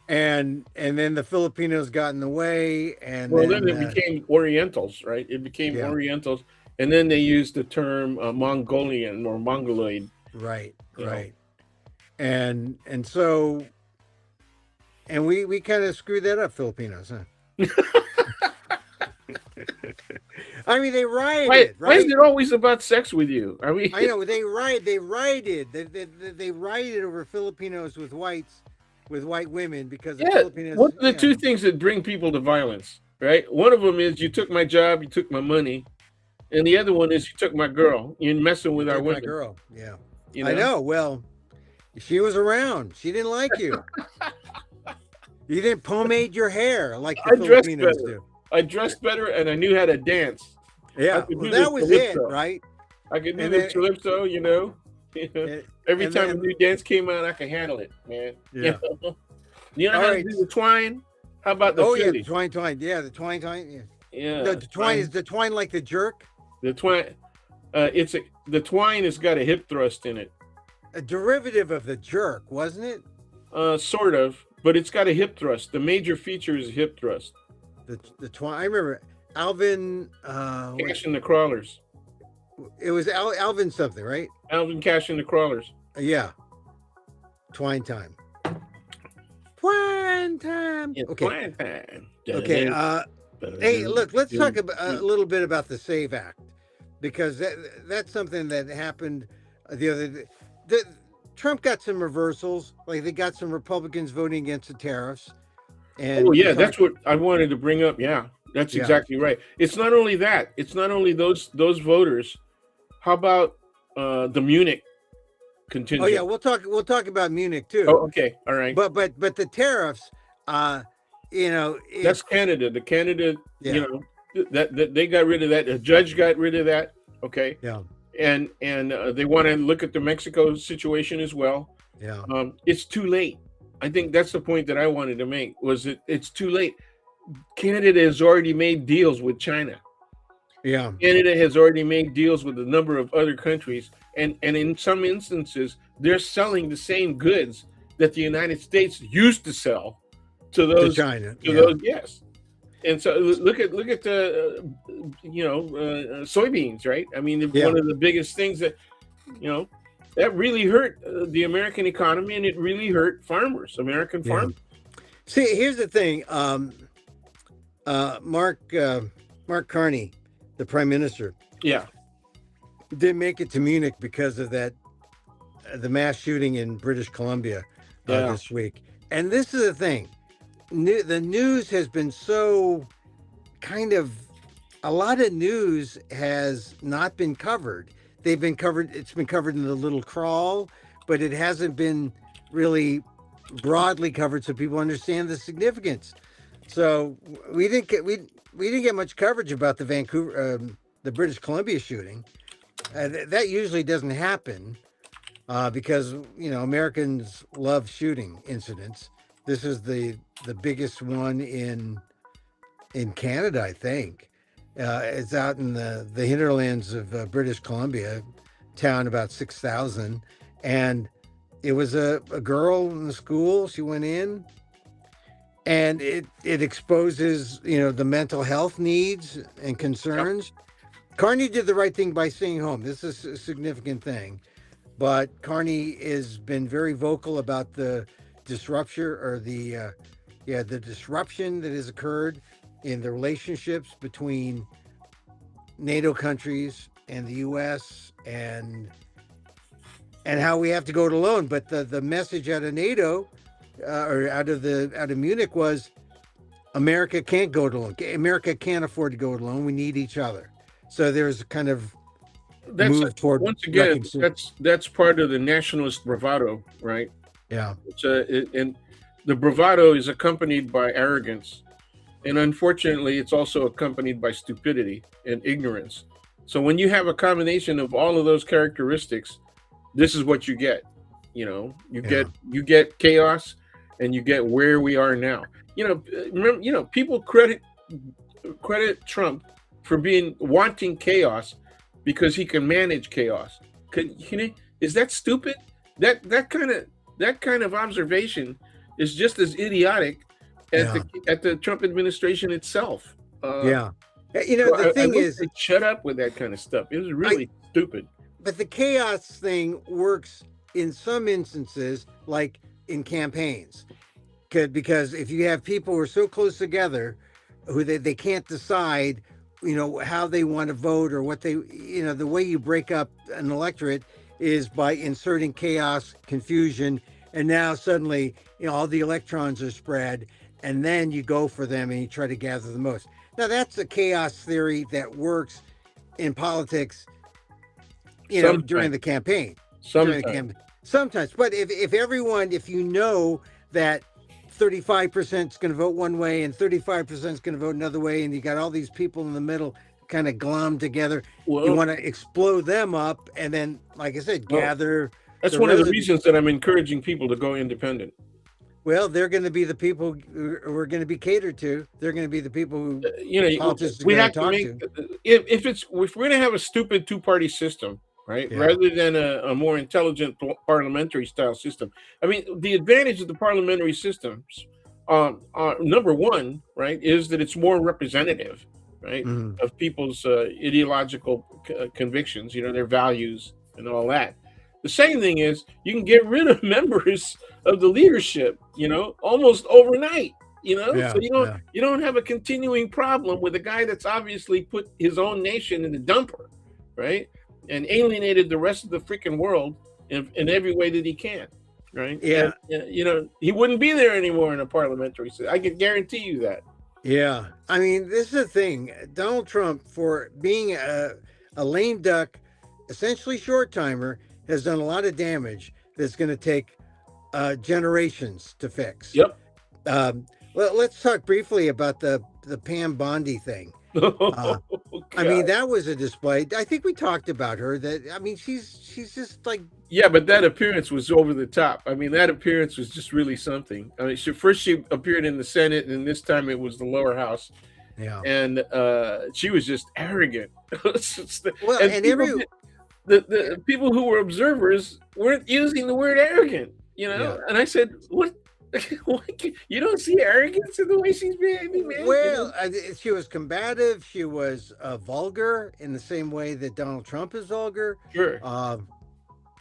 and then the Filipinos got in the way, and then it became Orientals, right? It became Orientals, and then they used the term Mongolian or Mongoloid. Right. And so, and we kind of screwed that up, Filipinos, huh? I mean, they rioted. Right? Why is it always about sex with you? I know they rioted. They rioted over Filipinos with white women because the Filipinos. What are the two things that bring people to violence? Right. One of them is you took my job, you took my money, and the other one is you took my girl. You're messing with our women. My girl, yeah. I know. Well, she was around. She didn't like you. You didn't pomade your hair like the Filipinos do. I dressed better and I knew how to dance. Yeah, that was it, right? I could do the calypso, Every time a new dance came out, I could handle it, man. Yeah. You know how to do the twine? How about the yeah, the twine. Yeah, the twine. Yeah. The twine is the twine like the jerk. The twine. The twine has got a hip thrust in it. A derivative of the jerk, wasn't it? Sort of, but it's got a hip thrust. The major feature is a hip thrust. The twine. I remember Alvin. Cash and the Crawlers. It was Alvin something, right? Alvin Cash and the Crawlers. Yeah. Twine time. Twine time. Yeah, okay. Twine time. Okay. Hey, look. Let's talk a little bit about the SAVE Act, because that's something that happened the other day. The, Trump got some reversals, like they got some Republicans voting against the tariffs, Oh and he yeah, talked. that's what I wanted to bring up. Yeah, that's Yeah. exactly right. It's not only that. It's not only those voters. How about the Munich Oh yeah, contingent? we'll talk about Munich too, Oh, okay, all right. but the tariffs, uh, That's it's Canada. The Canada, you yeah, know, that they got rid of that. The judge got rid of that. Okay, yeah, and they want to look at the Mexico situation as well. yeah, It's too late. I think that's the point that I wanted to make. Was it's too late. Canada has already made deals with China. yeah, Canada has already made deals with a number of other countries, and in some instances, they're selling the same goods that the United States used to sell to to those China, to yeah, those yes. And so look at the soybeans, right? I mean, yeah. one of the biggest things that you know that really hurt the American economy, and it really hurt farmers, American Yeah. farmers. See, here's the thing. Mark Carney, the prime minister, Yeah, didn't make it to Munich because of that the mass shooting in British Columbia yeah, this week. And this is the thing. The news has been so kind of a lot of news has not been covered. They've been covered. It's been covered in the little crawl, but it hasn't been really broadly covered so people understand the significance. So we didn't get much coverage about the the British Columbia shooting. That usually doesn't happen because Americans love shooting incidents. This is the biggest one in Canada, I think. It's out in the hinterlands of British Columbia, town about 6,000, and it was a girl in the school. She went in, and it exposes the mental health needs and yep. concerns. Carney did the right thing by staying home. This is a significant thing, but Carney has been very vocal about the disruption or the disruption that has occurred in the relationships between NATO countries and the U.S. and how we have to go it alone. But the message out of NATO or out of Munich was America can't go it alone. America can't afford to go it alone. We need each other. So there's kind of That's move toward once again reconciliation. that's part of the nationalist bravado, right? Yeah, And the bravado is accompanied by arrogance, and unfortunately, it's also accompanied by stupidity and ignorance. So when you have a combination of all of those characteristics, this is what you get. You yeah, get chaos, and you get where we are now. Remember, people credit Trump for wanting chaos because he can manage chaos. Is that stupid? That kind of observation is just as idiotic as yeah, the Trump administration itself. yeah. So The I thing wish is, they'd shut up with that kind of stuff. It was I really stupid. but the chaos thing works in some instances, like in campaigns. Because if you have people who are so close together who they can't decide how they want to vote or what the way you break up an electorate is by inserting chaos, confusion, and now suddenly all the electrons are spread, and then you go for them and you try to gather the most. Now that's a chaos theory that works in politics during Sometimes, the campaign. During the sometimes. campaign. Sometimes. But if you know that 35% is going to vote one way and 35% is going to vote another way, and you got all these people in the middle kind of glommed together, you Well, want to explode them up and then, like I said, well, gather that's the one of the residue. reasons that I'm encouraging people to go independent. Well, they're going to be the people who are going to be catered to. They're going to be the people who politicians are We going to have to talk make to. if we're going to have a stupid two-party system, right, Yeah. rather than a more intelligent parliamentary style system. I mean, the advantage of the parliamentary systems, number one, right, is that it's more representative, right, Mhm. of people's ideological convictions, their values and all that. The second thing is you can get rid of members of the leadership, almost overnight, Yeah. so Yeah. you don't have a continuing problem with a guy that's obviously put his own nation in the dumper, right? And alienated the rest of the freaking world in every way that he can, right? Yeah. And you know, he wouldn't be there anymore in a parliamentary system. I can guarantee you that. Yeah. I mean, this is the thing. Donald Trump, for being a lame duck, essentially short timer, has done a lot of damage that's going to take generations to fix. Yep. Well, let's talk briefly about the Pam Bondi thing. Uh, Oh, I mean, God. that was a display. I think we talked about her. That I mean, she's just like, Yeah, but that appearance was over the top. I mean, that appearance was just really something. I mean, she appeared in the Senate, and this time it was the lower house, yeah. and she was just arrogant. Well, And and people, every the people who were observers weren't using the word arrogant, you know. yeah. And I said, "What? You don't see arrogance in the way she's behaving, man?" You know? Well, she was combative. She was vulgar in the same way that Donald Trump is vulgar. Sure. Um,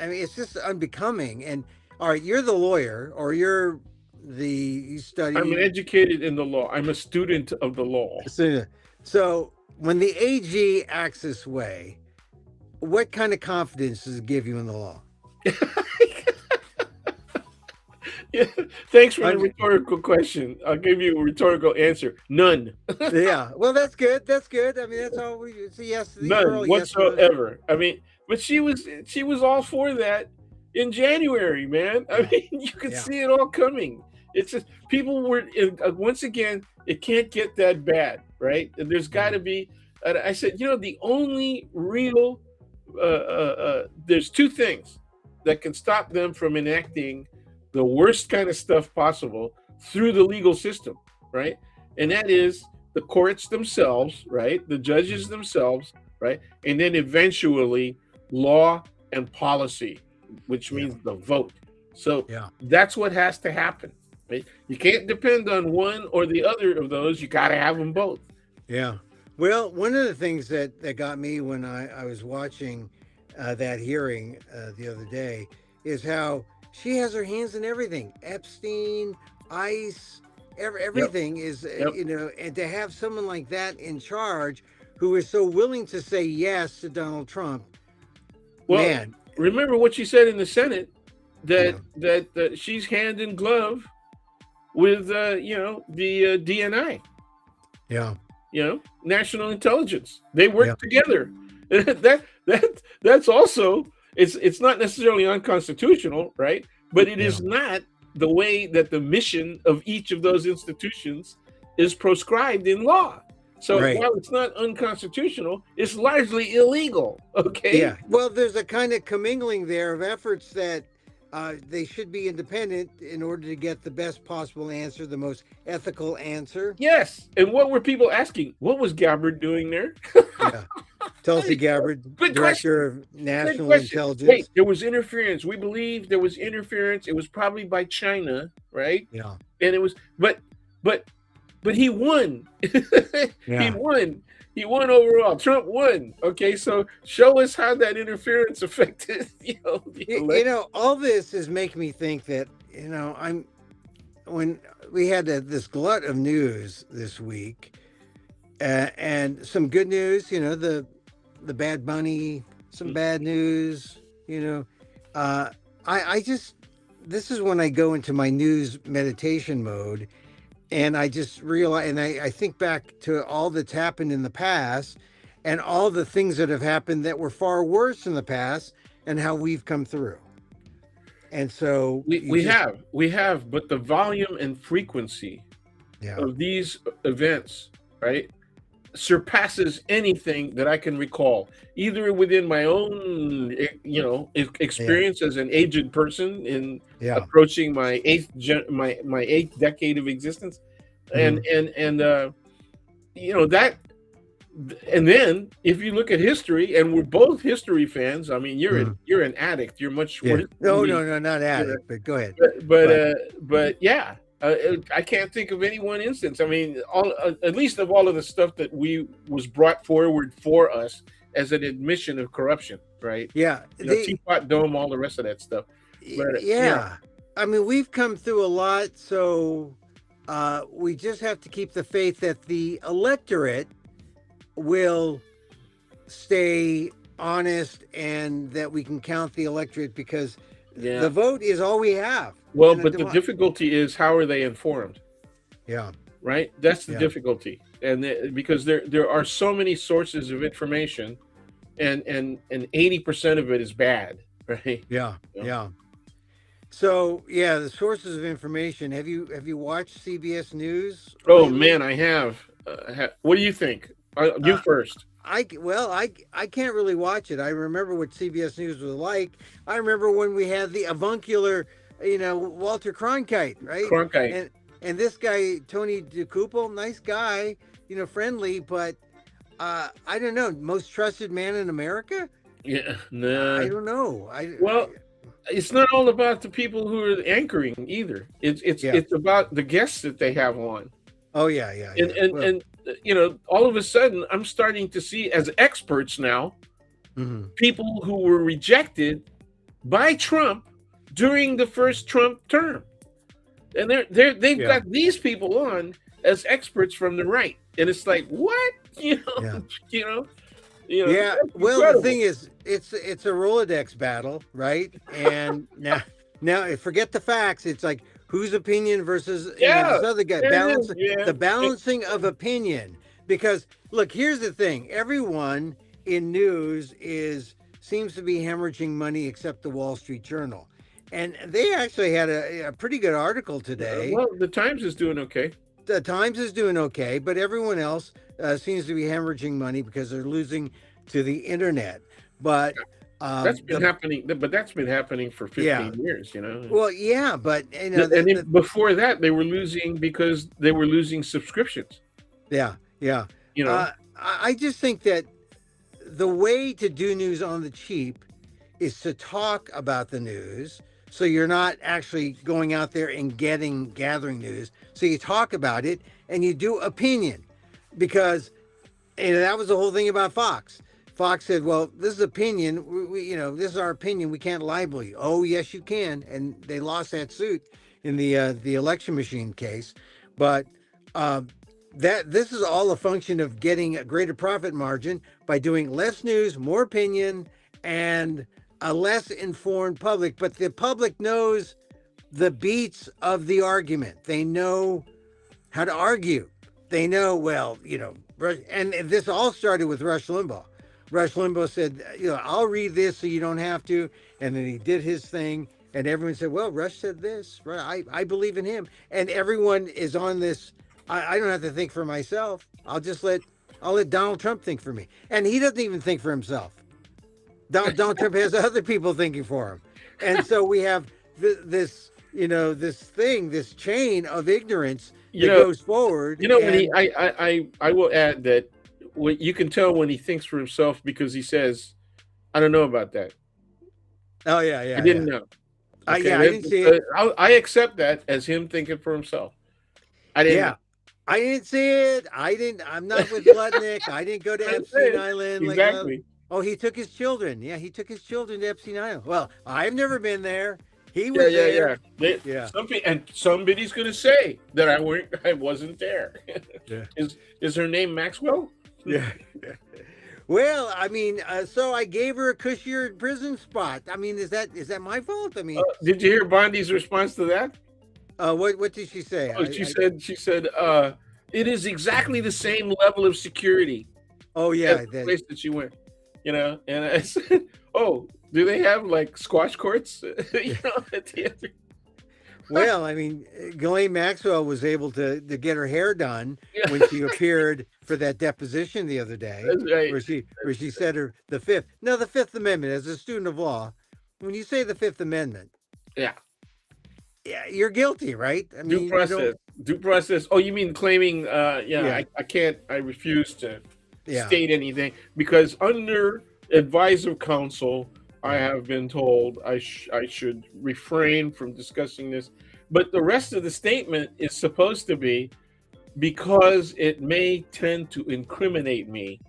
I mean, it's just unbecoming. And all right, you're the lawyer, or you're you I'm an study. educated in the law. I'm a student of the law. So when the AG acts this way, what kind of confidence does it give you in the law? Yeah, thanks for the I'm- rhetorical question. I'll give you a rhetorical answer. None. yeah. Well, that's good. That's good. I mean, that's all we. It's a yes. These are None all yes. whatsoever. I mean, but she was all for that in January, man. I Yeah. mean, you could Yeah. see it all coming. It's just people were once again. It can't get that bad, right? And there's got to be. And I said, you know, the only real there's two things that can stop them from enacting the worst kind of stuff possible through the legal system, right? And that is the courts themselves, right? The judges themselves, right? And then eventually law and policy, which means the vote. So Yeah. that's what has to happen. Right? You can't depend on one or the other of those. You got to have them both. Yeah. Well, one of the things that got me when I was watching that hearing the other day is how she has her hands in everything. Epstein, ICE, everything is, Yep. you know, and to have someone like that in charge who is so willing to say yes to Donald Trump, Well, man. remember what she said in the Senate that she's hand in glove with the DNI. Yeah. National intelligence. They work Yeah. together. That's also it's not necessarily unconstitutional, right? But it is not the way that the mission of each of those institutions is proscribed in law. So Right. while it's not unconstitutional, it's largely illegal. Okay. Yeah. Well, there's a kind of commingling there of efforts that they should be independent in order to get the best possible answer, the most ethical answer. Yes. And what were people asking? What was Gabbard doing there? Yeah. Tulsi Gabbard, Good Director of Good National question. Intelligence. Wait, there was interference. We believe there was interference. It was probably by China, right? Yeah. And it was, but he won. Yeah. He won. He won overall. Trump won. Okay, so show us how that interference affected. The election. All this is making me think that when we had this glut of news this week, and some good news. The Bad Bunny, some bad news. I just this is when I go into my news meditation mode. And I just realize, and I think back to all that's happened in the past and all the things that have happened that were far worse in the past and how we've come through. And so we have, but the volume and frequency of these events, right, surpasses anything that I can recall, either within my own, experience as an aged person in approaching my eighth decade of existence, and then if you look at history, and we're both history fans. I mean, you're an addict. You're much more. No, not addict. But go ahead. But yeah. I can't think of any one instance. I mean, at least of all of the stuff that was brought forward for us as an admission of corruption, right? Yeah, Teapot Dome, all the rest of that stuff. But, I mean, we've come through a lot, so we just have to keep the faith that the electorate will stay honest and that we can count the electorate, because Yeah. the vote is all we have Well, in a but the difficulty is, how are they informed? Yeah. Right? That's the Yeah. difficulty, and because there are so many sources of information, and 80% of it is bad, right? Yeah. You know? Yeah. So yeah, the sources of information. Have you watched CBS News Oh lately? man, I have. What do you think? You Uh, first. I can't really watch it. I remember what CBS News was like. I remember when we had the avuncular, Walter Cronkite, right? Cronkite. And this guy Tony DeCouple, nice guy, friendly, but I don't know, most trusted man in America. Yeah. I Nah. don't know. Well, it's not all about the people who are anchoring either. Yeah. It's about the guests that they have on. Oh yeah, yeah, and yeah. and Well, and all of a sudden, I'm starting to see, as experts now, mhm. people who were rejected by Trump during the first Trump term, and they've Yeah, got these people on as experts from the right, and it's like, what? yeah. You know, Yeah, that's well, the incredible. thing is, it's a Rolodex battle, right? And now forget the facts. It's like whose opinion versus Yeah, this other guy. there it is. Yeah. The balancing of opinion. Because look, here's the thing: everyone in news seems to be hemorrhaging money except the Wall Street Journal, and they actually had a pretty good article today. Well, the Times is doing okay. The Times is doing okay, but everyone else seems to be hemorrhaging money because they're losing to the internet. But That's been happening, but that's been happening for yeah, 15 years. well, yeah, but And before that, they were losing because they were losing subscriptions. yeah, yeah. You know, I just think that the way to do news on the cheap is to talk about the news. So you're not actually going out there and gathering news. So you talk about it and you do opinion, because that was the whole thing about Fox. Fox said, "Well, this is opinion. This is our opinion. We can't libel you." Oh, yes, you can, and they lost that suit in the election machine case. But uh, that this is all a function of getting a greater profit margin by doing less news, more opinion, and a less informed public. But the public knows the beats of the argument. They know how to argue. They know, well, and this all started with Rush Limbaugh. Rush Limbaugh said, I'll read this so you don't have to. And then he did his thing. And everyone said, well, Rush said this. Right? I believe in him. And everyone is on this. I don't have to think for myself. I'll let Donald Trump think for me. And he doesn't even think for himself. Donald Trump has other people thinking for him. And so we have this, this chain of ignorance you that know, goes forward. when I will add that you can tell when he thinks for himself, because he says, "I don't know about that. Oh yeah, I yeah, didn't yeah. know." I Okay, yeah, I didn't see it. I accept that as him thinking for himself. I didn't know. Yeah, I didn't see it. I didn't. I'm not with Lutnick. I didn't go to I'm Epstein saying, Island. exactly. Oh, he took his children. Yeah, he took his children to Epstein Island. Well, I've never been there. He Yeah, was yeah, there. yeah. Yeah. Somebody's going to say that I wasn't there. Yeah. Is her name Maxwell? Yeah. Well, I mean, so I gave her a cushier prison spot. I mean, is that my fault? I mean, Did you hear Bondi's response to that? what did she say? Oh, she said, it is exactly the same level of security Oh as yeah, the place that you went. And I said, oh, do they have like squash courts? At the end? well, I mean, Ghislaine Maxwell was able to get her hair done when she appeared for that deposition the other day, That's right. where she said the Fifth Amendment, as a student of law, when you say the Fifth Amendment, Yeah. yeah, you're guilty, right? I mean, Due process. Oh, you mean claiming? Yeah. I refuse to Yeah. state anything, because under advisor counsel, I have been told I should refrain from discussing this. But the rest of the statement is supposed to be, because it may tend to incriminate me.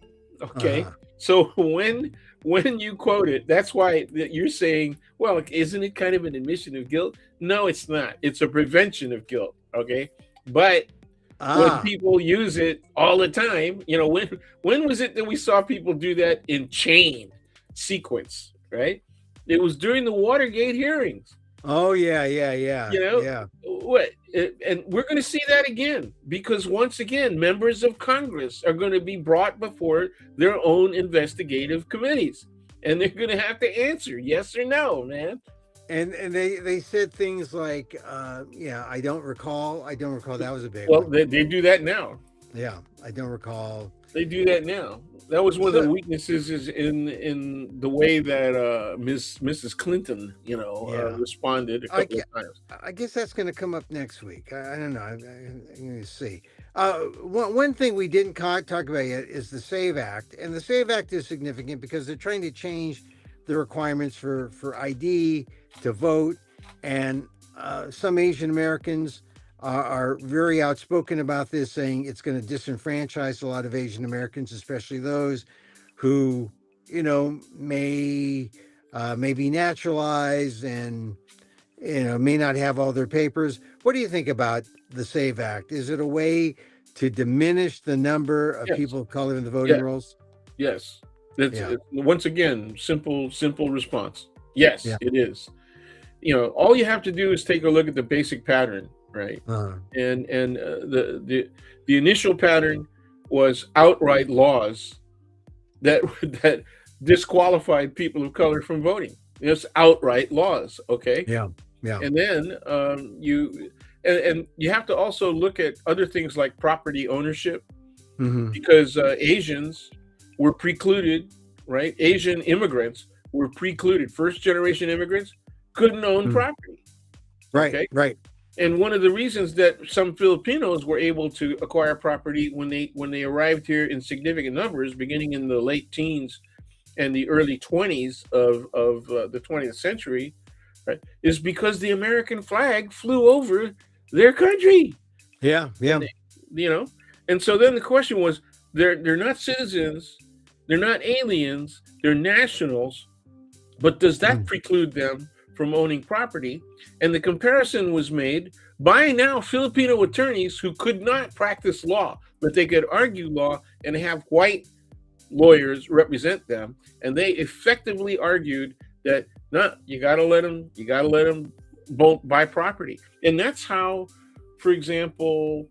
Okay. Uh-huh. So when you quote it, that's why you're saying, well, isn't it kind of an admission of guilt? No, it's not. It's a prevention of guilt. Okay. But when people use it all the time, when was it that we saw people do that in chain? sequence, right? It was during the Watergate hearings. Oh yeah, You know yeah. what? And we're going to see that again because once again, members of Congress are going to be brought before their own investigative committees, and they're going to have to answer yes or no, man. And they said things like, yeah, I don't recall. That was a big Well, one. they do that now. Yeah, I don't recall. They do that now. That was one of the So weaknesses is in the way that Mrs. Clinton, yeah, responded a I, couple of times. I guess that's going to come up next week. I don't know. I'm going to see. One thing we didn't talk about yet is the SAVE Act, and the SAVE Act is significant because they're trying to change the requirements for ID to vote, and some Asian Americans are very outspoken about this, saying it's going to disenfranchise a lot of Asian Americans, especially those who may be naturalized and may not have all their papers. What do you think about the SAVE Act? Is it a way to diminish the number of Yes, people of color in the voting yes, rolls? yes. That's Yeah, once again simple response. Yes, yeah. it is. All you have to do is take a look at the basic pattern, right? Uh, And the initial pattern was outright laws that that disqualified people of color from voting. It's outright laws, okay? yeah, yeah. And then you have to also look at other things like property ownership Hmm. because Asians were precluded, right? Asian immigrants were precluded. First generation immigrants couldn't own property, Right, okay? right. And one of the reasons that some Filipinos were able to acquire property when they arrived here in significant numbers, beginning in the late teens and the early 20s of the 20th century, right, is because the American flag flew over their country. Yeah, And yeah. and so then the question was, they're not citizens, they're not aliens, they're nationals, but does that Mm. preclude them from owning property? And the comparison was made by now Filipino attorneys who could not practice law, but they could argue law and have white lawyers represent them. And they effectively argued that no, you got to let them buy property. And that's how, for example,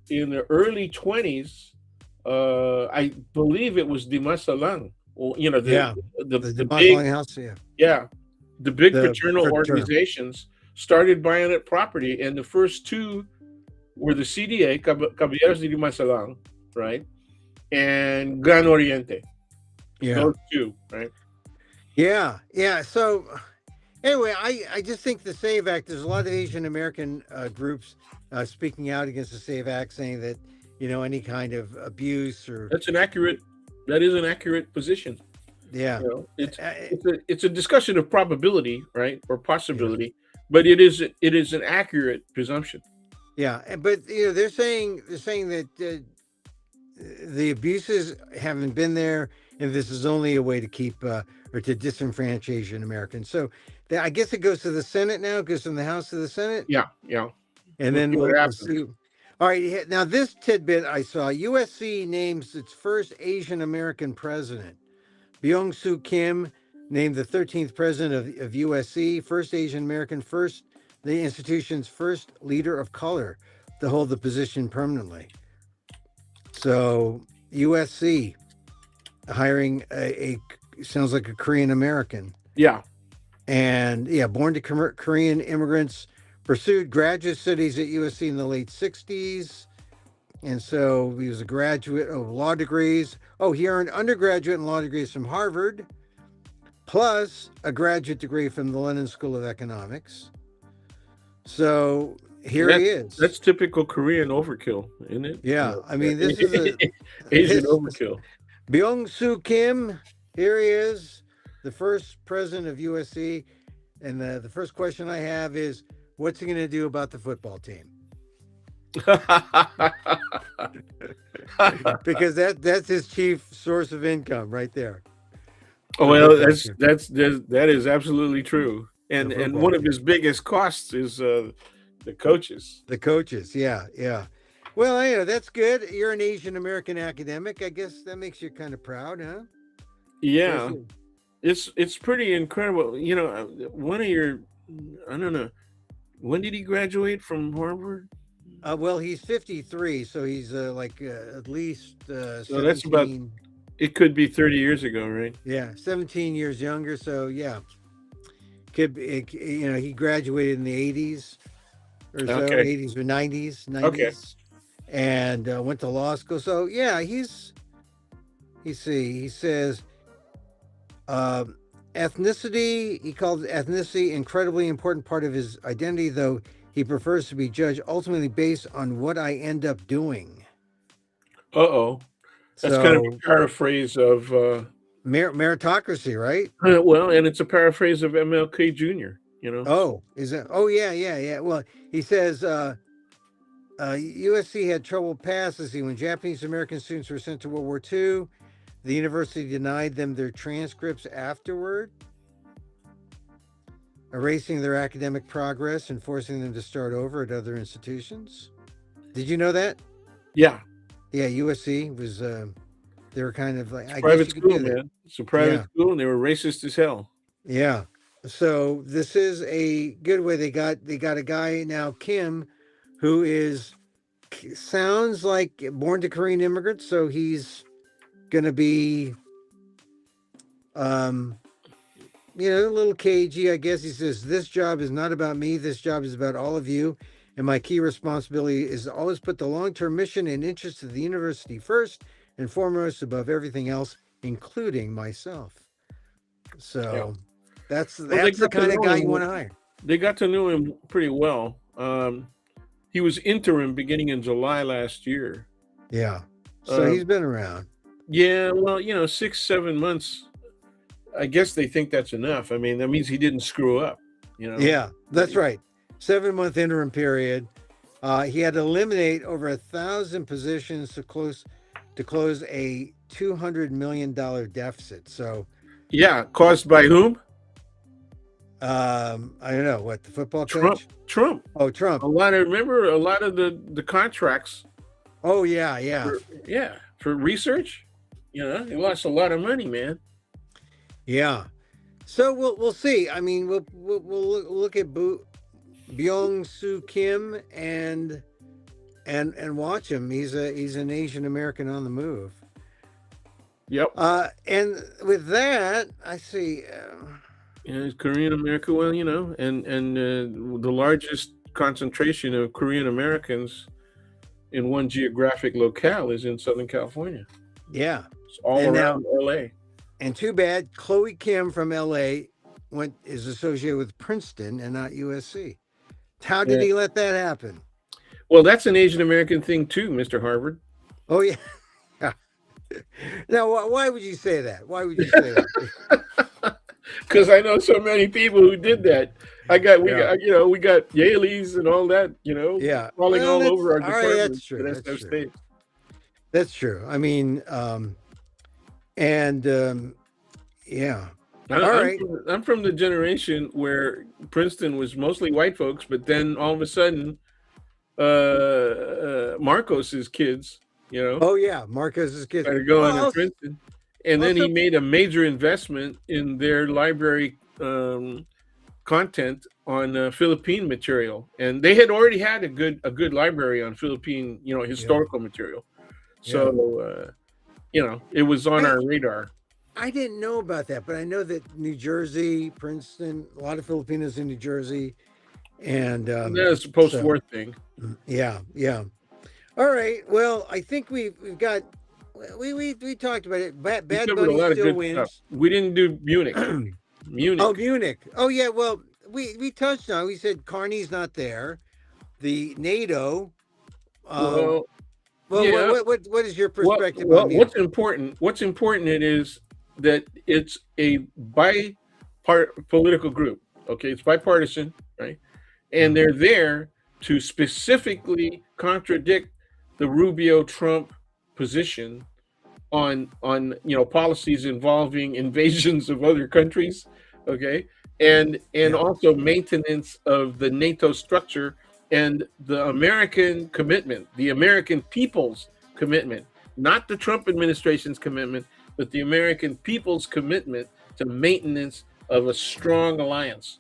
in the early 20s, I believe it was Dimasalang, or Yeah. the The the Demodeling big House, yeah. yeah, the big The fraternal fraternal. organizations started buying up property, and the first two were the CDA, Caballeros de Dimasalang, right, and Gran Oriente. Yeah. Those two, right? Yeah, yeah. So anyway, I just think the SAVE Act, there's a lot of Asian American groups speaking out against the SAVE Act, saying that, any kind of abuse or, That is an accurate position. yeah. It's Uh, it's a discussion of probability, right, or yeah. possibility, but it is an accurate presumption. Yeah. But, they're saying that the abuses haven't been there, and this is only a way to keep or to disenfranchise Asian Americans. So I guess it goes to the Senate now, it goes from the House to the Senate. Yeah, yeah. And We'll then see what we'll happens. see. All right. Now, this tidbit I saw, USC names its first Asian American president. Byung-Soo Kim named the 13th president of USC, first Asian American, the institution's first leader of color to hold the position permanently. So USC hiring a sounds like a Korean American. Yeah. And yeah, born to Korean immigrants, pursued graduate studies at USC in the late 60s. And so he was a graduate of law degrees. Oh, he earned undergraduate and law degrees from Harvard, plus a graduate degree from the London School of Economics. So here he is. That's typical Korean overkill, isn't it? Yeah, I mean, this is Asian overkill. Byung-Soo Kim. Here he is, the first president of USC. And the first question I have is, what's he going to do about the football team? Because that's his chief source of income right there. Well, that is absolutely true. And football one of team. his biggest costs is the coaches. The coaches, yeah, yeah. Well, that's good. You're an Asian American academic. I guess that makes you kind of proud, huh? Yeah. it's pretty incredible. You know, one of your, I don't know, when did he graduate from Harvard? Well, he's 53, so he's at least So that's about, 17. it could be 30 years ago, right? Yeah, 17 years younger. So yeah, could be, he graduated in the 80s or so, Okay. 80s or 90s, Okay. 90s, and went to law school. So yeah, he says uh, ethnicity. He called ethnicity incredibly important part of his identity, though he prefers to be judged ultimately based on what I end up doing. Uh-oh. That's kind of So a paraphrase of, meritocracy, right? well, and it's a paraphrase of MLK Jr., you know? So, Oh, is it? Oh, yeah, yeah, yeah. Well, he says USC had trouble passing when Japanese American students were sent to World War II. The university denied them their transcripts afterward, erasing their academic progress and forcing them to start over at other institutions. Did you know that? yeah, Yeah, USC was. They were kind of like. it's a I guess private you could school, do that. man. It's a private Yeah, school, and they were racist as hell. yeah. So this is a good way. They got a guy now, Kim, who sounds like born to Korean immigrants. So he's gonna be um a little cagey, I guess. He says, this job is not about me. This job is about all of you. And my key responsibility is to always put the long-term mission and interests of the university first and foremost above everything else, including myself. Yeah. So that's Well, they the got to kind of know guy him. you want to hire. They got to know him pretty well. He was interim beginning in July last year. Yeah. So Uh, he's been around. yeah, well, 6, 7 months. I guess they think that's enough. I mean, that means he didn't screw up. Yeah, that's right. 7-month interim period. He had to eliminate over 1,000 positions to close a $200 million deficit. So Yeah, caused by whom? I don't know what the football Trump. coach. Trump. Oh, Trump. Remember a lot of the contracts. Oh yeah, yeah, For research. He lost a lot of money, man. yeah. So we'll see. I mean, we'll look at Byung Soo Kim and watch him. He's an Asian American on the move. Yep. And with that, I see. It's Korean America. Well, and the largest concentration of Korean Americans in one geographic locale is in Southern California. Yeah, It's all and around LA. And too bad, Chloe Kim from LA is associated with Princeton and not USC. How did Yeah. he let that happen? Well, that's an Asian American thing too, Mr. Harvard. Oh yeah. Now, why would you say that? Why would you say that? Because I know so many people who did that. We got Yaleys and all that, Yeah, falling well, all over our all right, department. that's true. at That's SF true. State. That's true. I mean, yeah. All right. I'm from the generation where Princeton was mostly white folks, but then all of a sudden, Marcos's kids, Oh yeah, Marcos's kids started going Well, to Princeton, and then he also- made a major investment in their library content on Philippine material, and they had already had a good library on Philippine, historical material. So, it was on our radar. I didn't know about that, but I know that New Jersey, Princeton, a lot of Filipinos in New Jersey, and That's a post-war thing. yeah, yeah. All right. Well, I think we've got we talked about it. Bad We covered Bunny a lot of still good wins. stuff. We didn't do Munich. Munich. Oh, Munich. Oh yeah. Well, we touched on. We said Carney's not there. The NATO. Well, Well, yeah. what is your Well, perspective well, on Munich? what's important it is that it's a political group. Okay, it's bipartisan, right? And they're there to specifically contradict the Rubio-Trump position on policies involving invasions of other countries, okay, and also maintenance of the NATO structure and the American commitment, the American people's commitment, not the Trump administration's commitment, but the American people's commitment to maintenance of a strong alliance.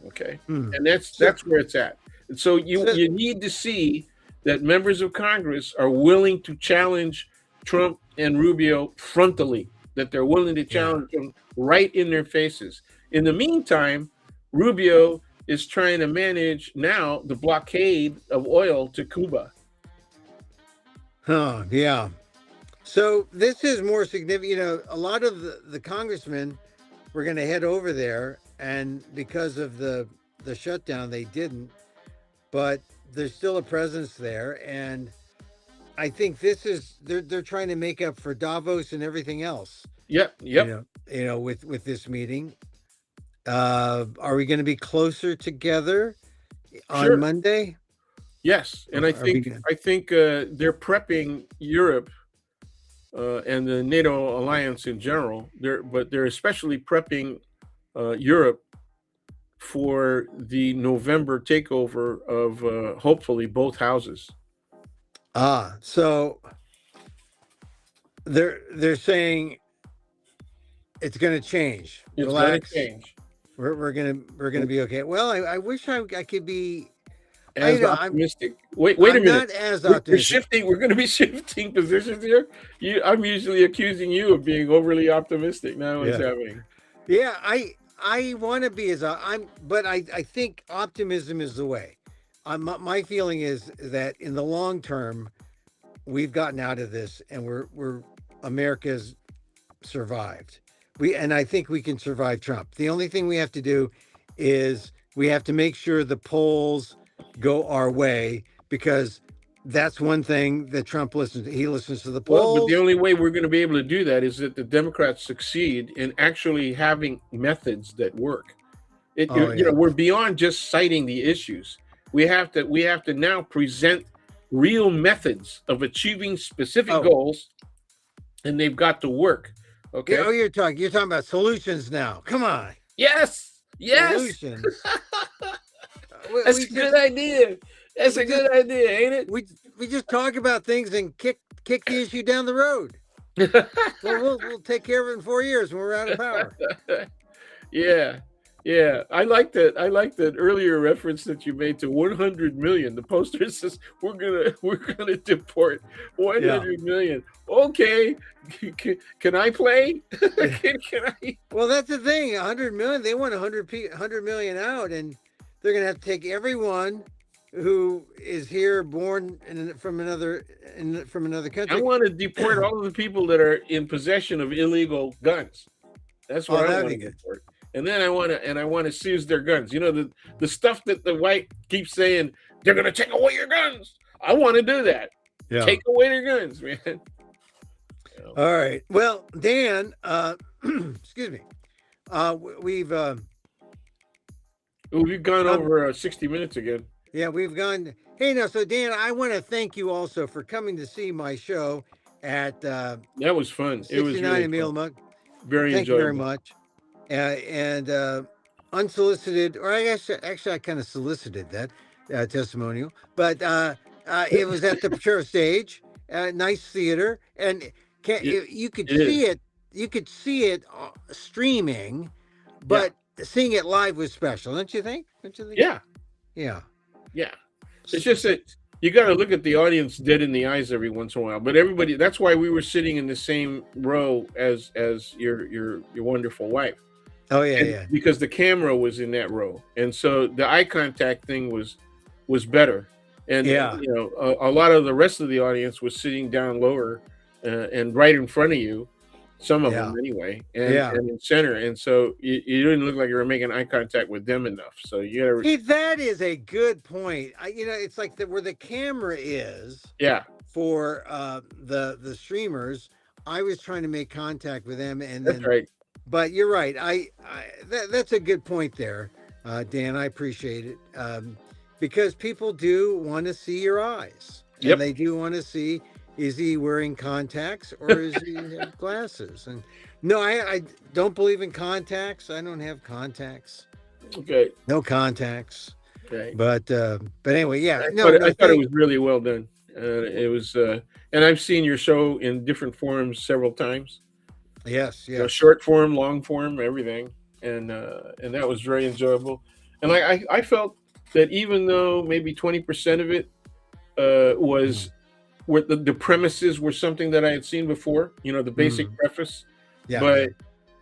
Okay, and So, that's where it's at. And so so you need to see that members of Congress are willing to challenge Trump and Rubio frontally, that they're willing to yeah. challenge them right in their faces. In the meantime, Rubio is trying to manage now the blockade of oil to Cuba. Yeah. So this is more significant. You know, a lot of the congressmen were going to head over there, and because of the shutdown, they didn't. But there's still a presence there, and I think this is they're trying to make up for Davos and everything else. Yep, yep, With this meeting, are we going to be closer together on sure. Monday? Yes, and Are we gonna, I think they're prepping Europe and the NATO alliance in general. They're especially prepping Europe for the November takeover of hopefully both houses. So they're saying it's going to change. It's Relax. going to change. We're gonna be okay. Well, I wish I could be As optimistic. Wait a I'm minute. not as optimistic. We're shifting. We're going to be shifting positions here. I'm usually accusing you of being overly optimistic. Now what's happening? Yeah, I want to be but I think optimism is the way. My feeling is that in the long term, we've gotten out of this, and we're America's survived. And I think we can survive Trump. The only thing we have to do is we have to make sure the polls go our way, because that's one thing that Trump listens to. He listens to the polls. Well, but the only way we're going to be able to do that is that the Democrats succeed in actually having methods that work. We're beyond just citing the issues. We have to now present real methods of achieving specific goals, and they've got to work. Okay. Oh, you're talking about solutions now. Come on. Yes. Solutions. That's a good idea. That's a good idea, ain't it? We just talk about things and kick the issue down the road. We'll take care of it in 4 years when we're out of power. Yeah. I like that. I like that earlier reference that you made to 100 million. The poster says we're gonna deport 100 million. Okay, can I play? can I? Well, that's the thing. 100 million. They want 100 million out, and they're gonna have to take everyone who is here, born from another country. I want to deport all of the people that are in possession of illegal guns. That's what I want to deport. And then I want to seize their guns. You know, the stuff that the white keeps saying, they're going to take away your guns. I want to do that. Yeah. Take away their guns, man. All right. Well, Dan, excuse me. We've gone over 60 minutes again. Yeah, we've gone. Hey, now, so Dan, I want to thank you also for coming to see my show at that was fun. 69 it was really Emil fun. Mug. Very Thank enjoyable. you very much. And unsolicited, or I guess actually I kind of solicited that testimonial, but it was at the Pachero stage, nice theater, and you could see it. You could see it streaming, but seeing it live was special, don't you think? Yeah. It's just that you got to look at the audience dead in the eyes every once in a while. But everybody, that's why we were sitting in the same row as your wonderful wife. Oh yeah. Because the camera was in that row, and so the eye contact thing was better. And a lot of the rest of the audience was sitting down lower and right in front of you. Some of them anyway, and in center, and so you didn't look like you were making eye contact with them enough. So you gotta. Hey, that is a good point. It's like where the camera is. Yeah. For the streamers, I was trying to make contact with them, and that's right. But you're right. That's a good point there, Dan. I appreciate it because people do want to see your eyes, and they do want to see. Is he wearing contacts or is he have glasses? And no, I don't believe in contacts. I don't have contacts. Okay. No contacts. Okay. But anyway, I thought it was really well done. It was, and I've seen your show in different forms several times. Yes, You know, yes. short form, long form, everything, and that was very enjoyable. And I felt that even though maybe 20% of it was Mhm. where the premises were something that I had seen before, you know, the basic Mhm. preface, Yeah,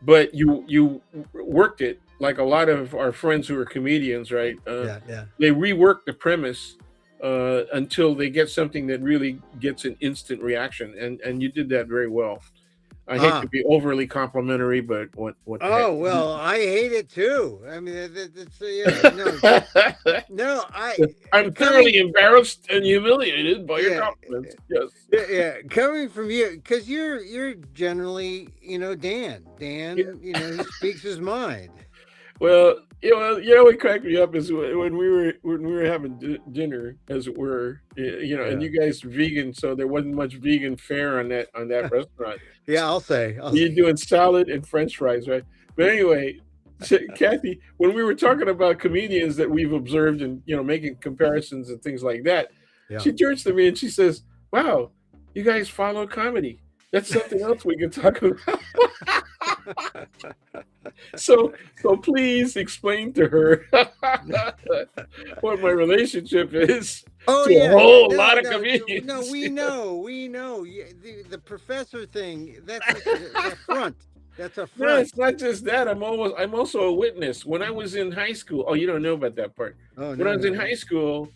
but yeah, you worked it like a lot of our friends who are comedians, right? yeah, yeah. They rework the premise until they get something that really gets an instant reaction, and you did that very well. I hate to Ah. be overly complimentary, but what the heck? Oh well, I hate it too. I mean, it's no, no. I'm Coming, thoroughly embarrassed and humiliated by your yeah, compliments. Yes. yeah, coming from you, because you're generally, Yeah. Dan, he speaks his mind. Well, what cracked me up is when we were having dinner, as it were, and Yeah, you guys vegan, so there wasn't much vegan fare on that restaurant. yeah. I'll say. You're doing salad and French fries, right? But anyway, Kathy, when we were talking about comedians that we've observed and making comparisons and things like that, Yeah. she turns to me and she says, "Wow, you guys follow comedy. That's something else we can talk about." So please explain to her what my relationship is Oh to a yeah, yeah. whole No, lot of no, no. comedians. We know, we know. Yeah, the professor thing. That's just a front. That's a No, front. it's not just that. I'm also a witness. When I was in high school, oh, you don't know about that part. Oh When I no, was in no, high no. school,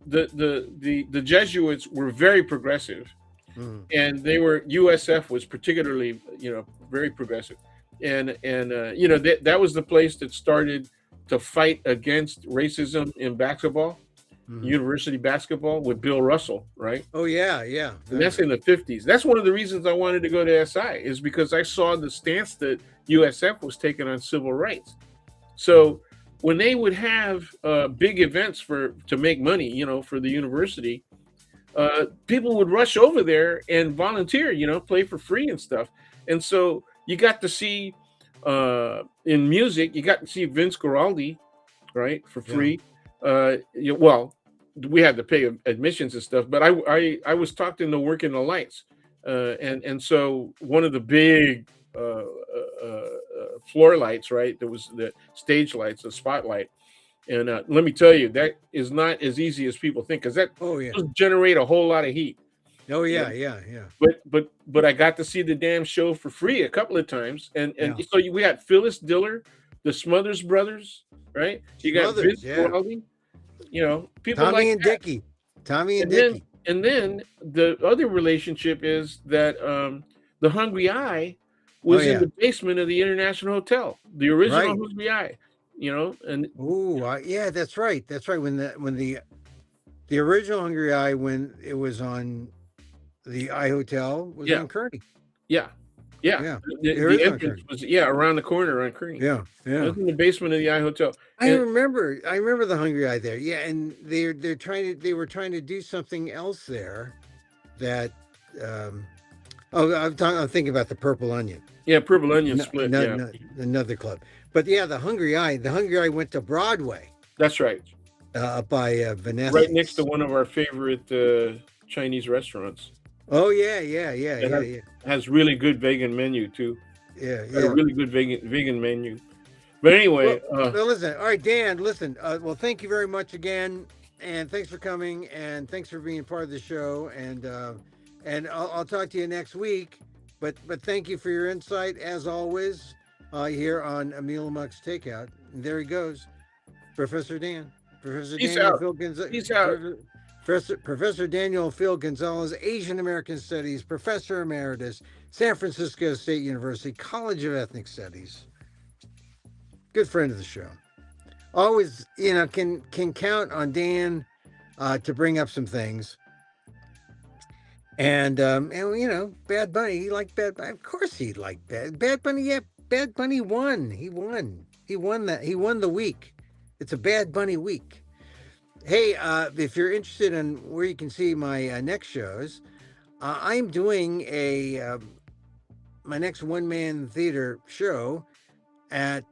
the Jesuits were very progressive, Mm, and they were USF was particularly very progressive, and that was the place that started to fight against racism in basketball, mm. university basketball with Bill Russell, right? Oh yeah, yeah. And that's in the 50s. That's one of the reasons I wanted to go to SI is because I saw the stance that USF was taking on civil rights. Mhm. So when they would have big events to make money, for the university, people would rush over there and volunteer, play for free and stuff. And so you got to see in music, you got to see Vince Guaraldi, right, for Yeah. free. Well, we had to pay admissions and stuff, but I was talked into working the lights, and so one of the big floor lights, right? There was the stage lights, the spotlight, and let me tell you, that is not as easy as people think, because that Oh yeah. does generate a whole lot of heat. Oh You yeah, know? yeah, yeah, But I got to see the damn show for free a couple of times, and yeah. so we had Phyllis Diller, the Smothers Brothers, right? You got Vince Smothers, yeah. Guaraldi, people Tommy like and that. Dickie. Tommy and And then Dickie. and then the other relationship is that the Hungry Eye Oh was in yeah. the basement of the International Hotel, the original Right. Hungry Eye, and Ooh, yeah, that's right. That's right. When the original Hungry Eye, when it was on the I Hotel, was yeah, on Kearney. yeah, yeah. Yeah. The, It the is on entrance Kearney. was around the corner on Kearney. Yeah. It Yeah. was in the basement of the I Hotel, I and remember. I remember the Hungry Eye there. Yeah, and they were trying to do something else there that. Um, oh, I'm thinking about the Purple Onion. yeah, Purple Onion No, split. no, Yeah, no, another club. But yeah, the Hungry Eye. The Hungry Eye went to Broadway, that's right. up by Right next to Vanessa's. one of our favorite Chinese restaurants Oh yeah, yeah, yeah, that yeah, has yeah, has really good vegan menu too. yeah, Got a yeah. really good vegan menu. But Well, anyway, well, listen. All right, Dan. Listen. Well, thank you very much again, and thanks for coming, and thanks for being part of the show. And I'll talk to you next week. But thank you for your insight as always, here on Emil Amok's Takeout. And there he goes, Professor Dan, Professor peace Daniel out. Phil Gonzalez. Peace out. Professor Daniel Phil Gonzalez, Asian American Studies, Professor Emeritus, San Francisco State University College of Ethnic Studies. Good friend of the show. Always, can count on Dan to bring up some things. And Bad Bunny, he liked Bad Bunny. Of course he liked Bad Bunny. Yeah, Bad Bunny won. He won. He won the week. It's a Bad Bunny week. Hey, if you're interested in where you can see my next shows, I'm doing my next one man theater show at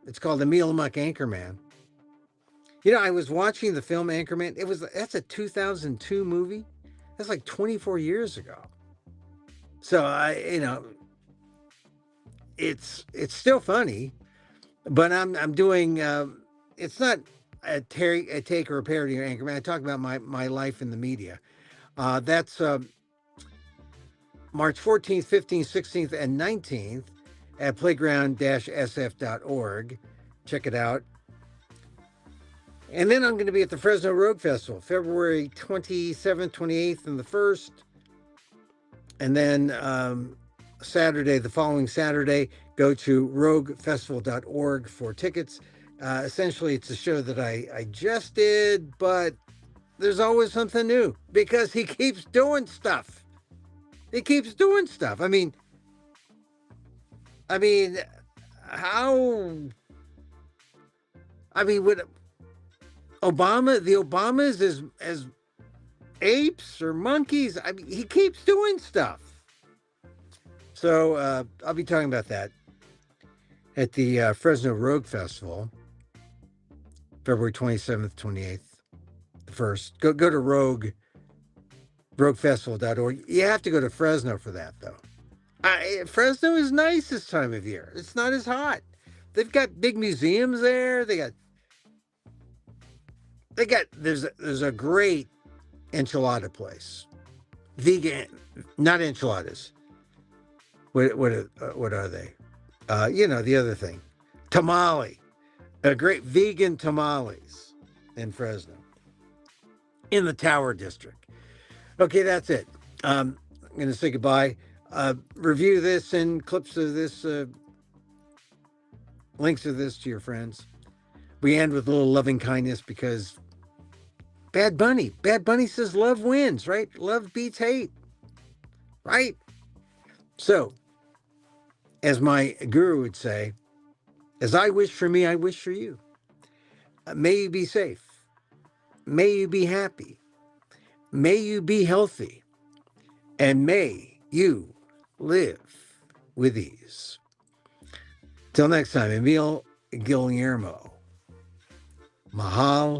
it's called Emil Amok Anchorman. I was watching the film Anchorman. That's a 2002 movie. That's like 24 years ago. So it's still funny, but I'm doing. It's not a take or a parody or Anchorman. I talk about my life in the media. That's March 14th, 15th, 16th, and 19th at playground-sf.org. Check it out. And then I'm going to be at the Fresno Rogue Festival, February 27th, 28th, and the 1st. And then Saturday, the following Saturday, go to roguefestival.org for tickets. Essentially, it's a show that I just did, but there's always something new because he keeps doing stuff. He keeps doing stuff. I mean, how? I mean, would the Obamas as apes or monkeys? I mean, he keeps doing stuff. So I'll be talking about that at the Fresno Rogue Festival, February 27th, 28th, the 1st. Go to roguefestival.org. You have to go to Fresno for that, though. Fresno is nice this time of year. It's not as hot. They've got big museums there. There's a great enchilada place. Vegan, not enchiladas. What are they? The other thing, tamale. A great vegan tamales in Fresno, in the Tower District. Okay, that's it. I'm going to say goodbye. Review this and clips of this, links of this to your friends. We end with a little loving kindness because Bad Bunny says love wins, right? Love beats hate, right? So, as my guru would say, as I wish for me, I wish for you. May you be safe. May you be happy. May you be healthy. And may you live with ease. Till next time, Emil Guillermo. Mahal.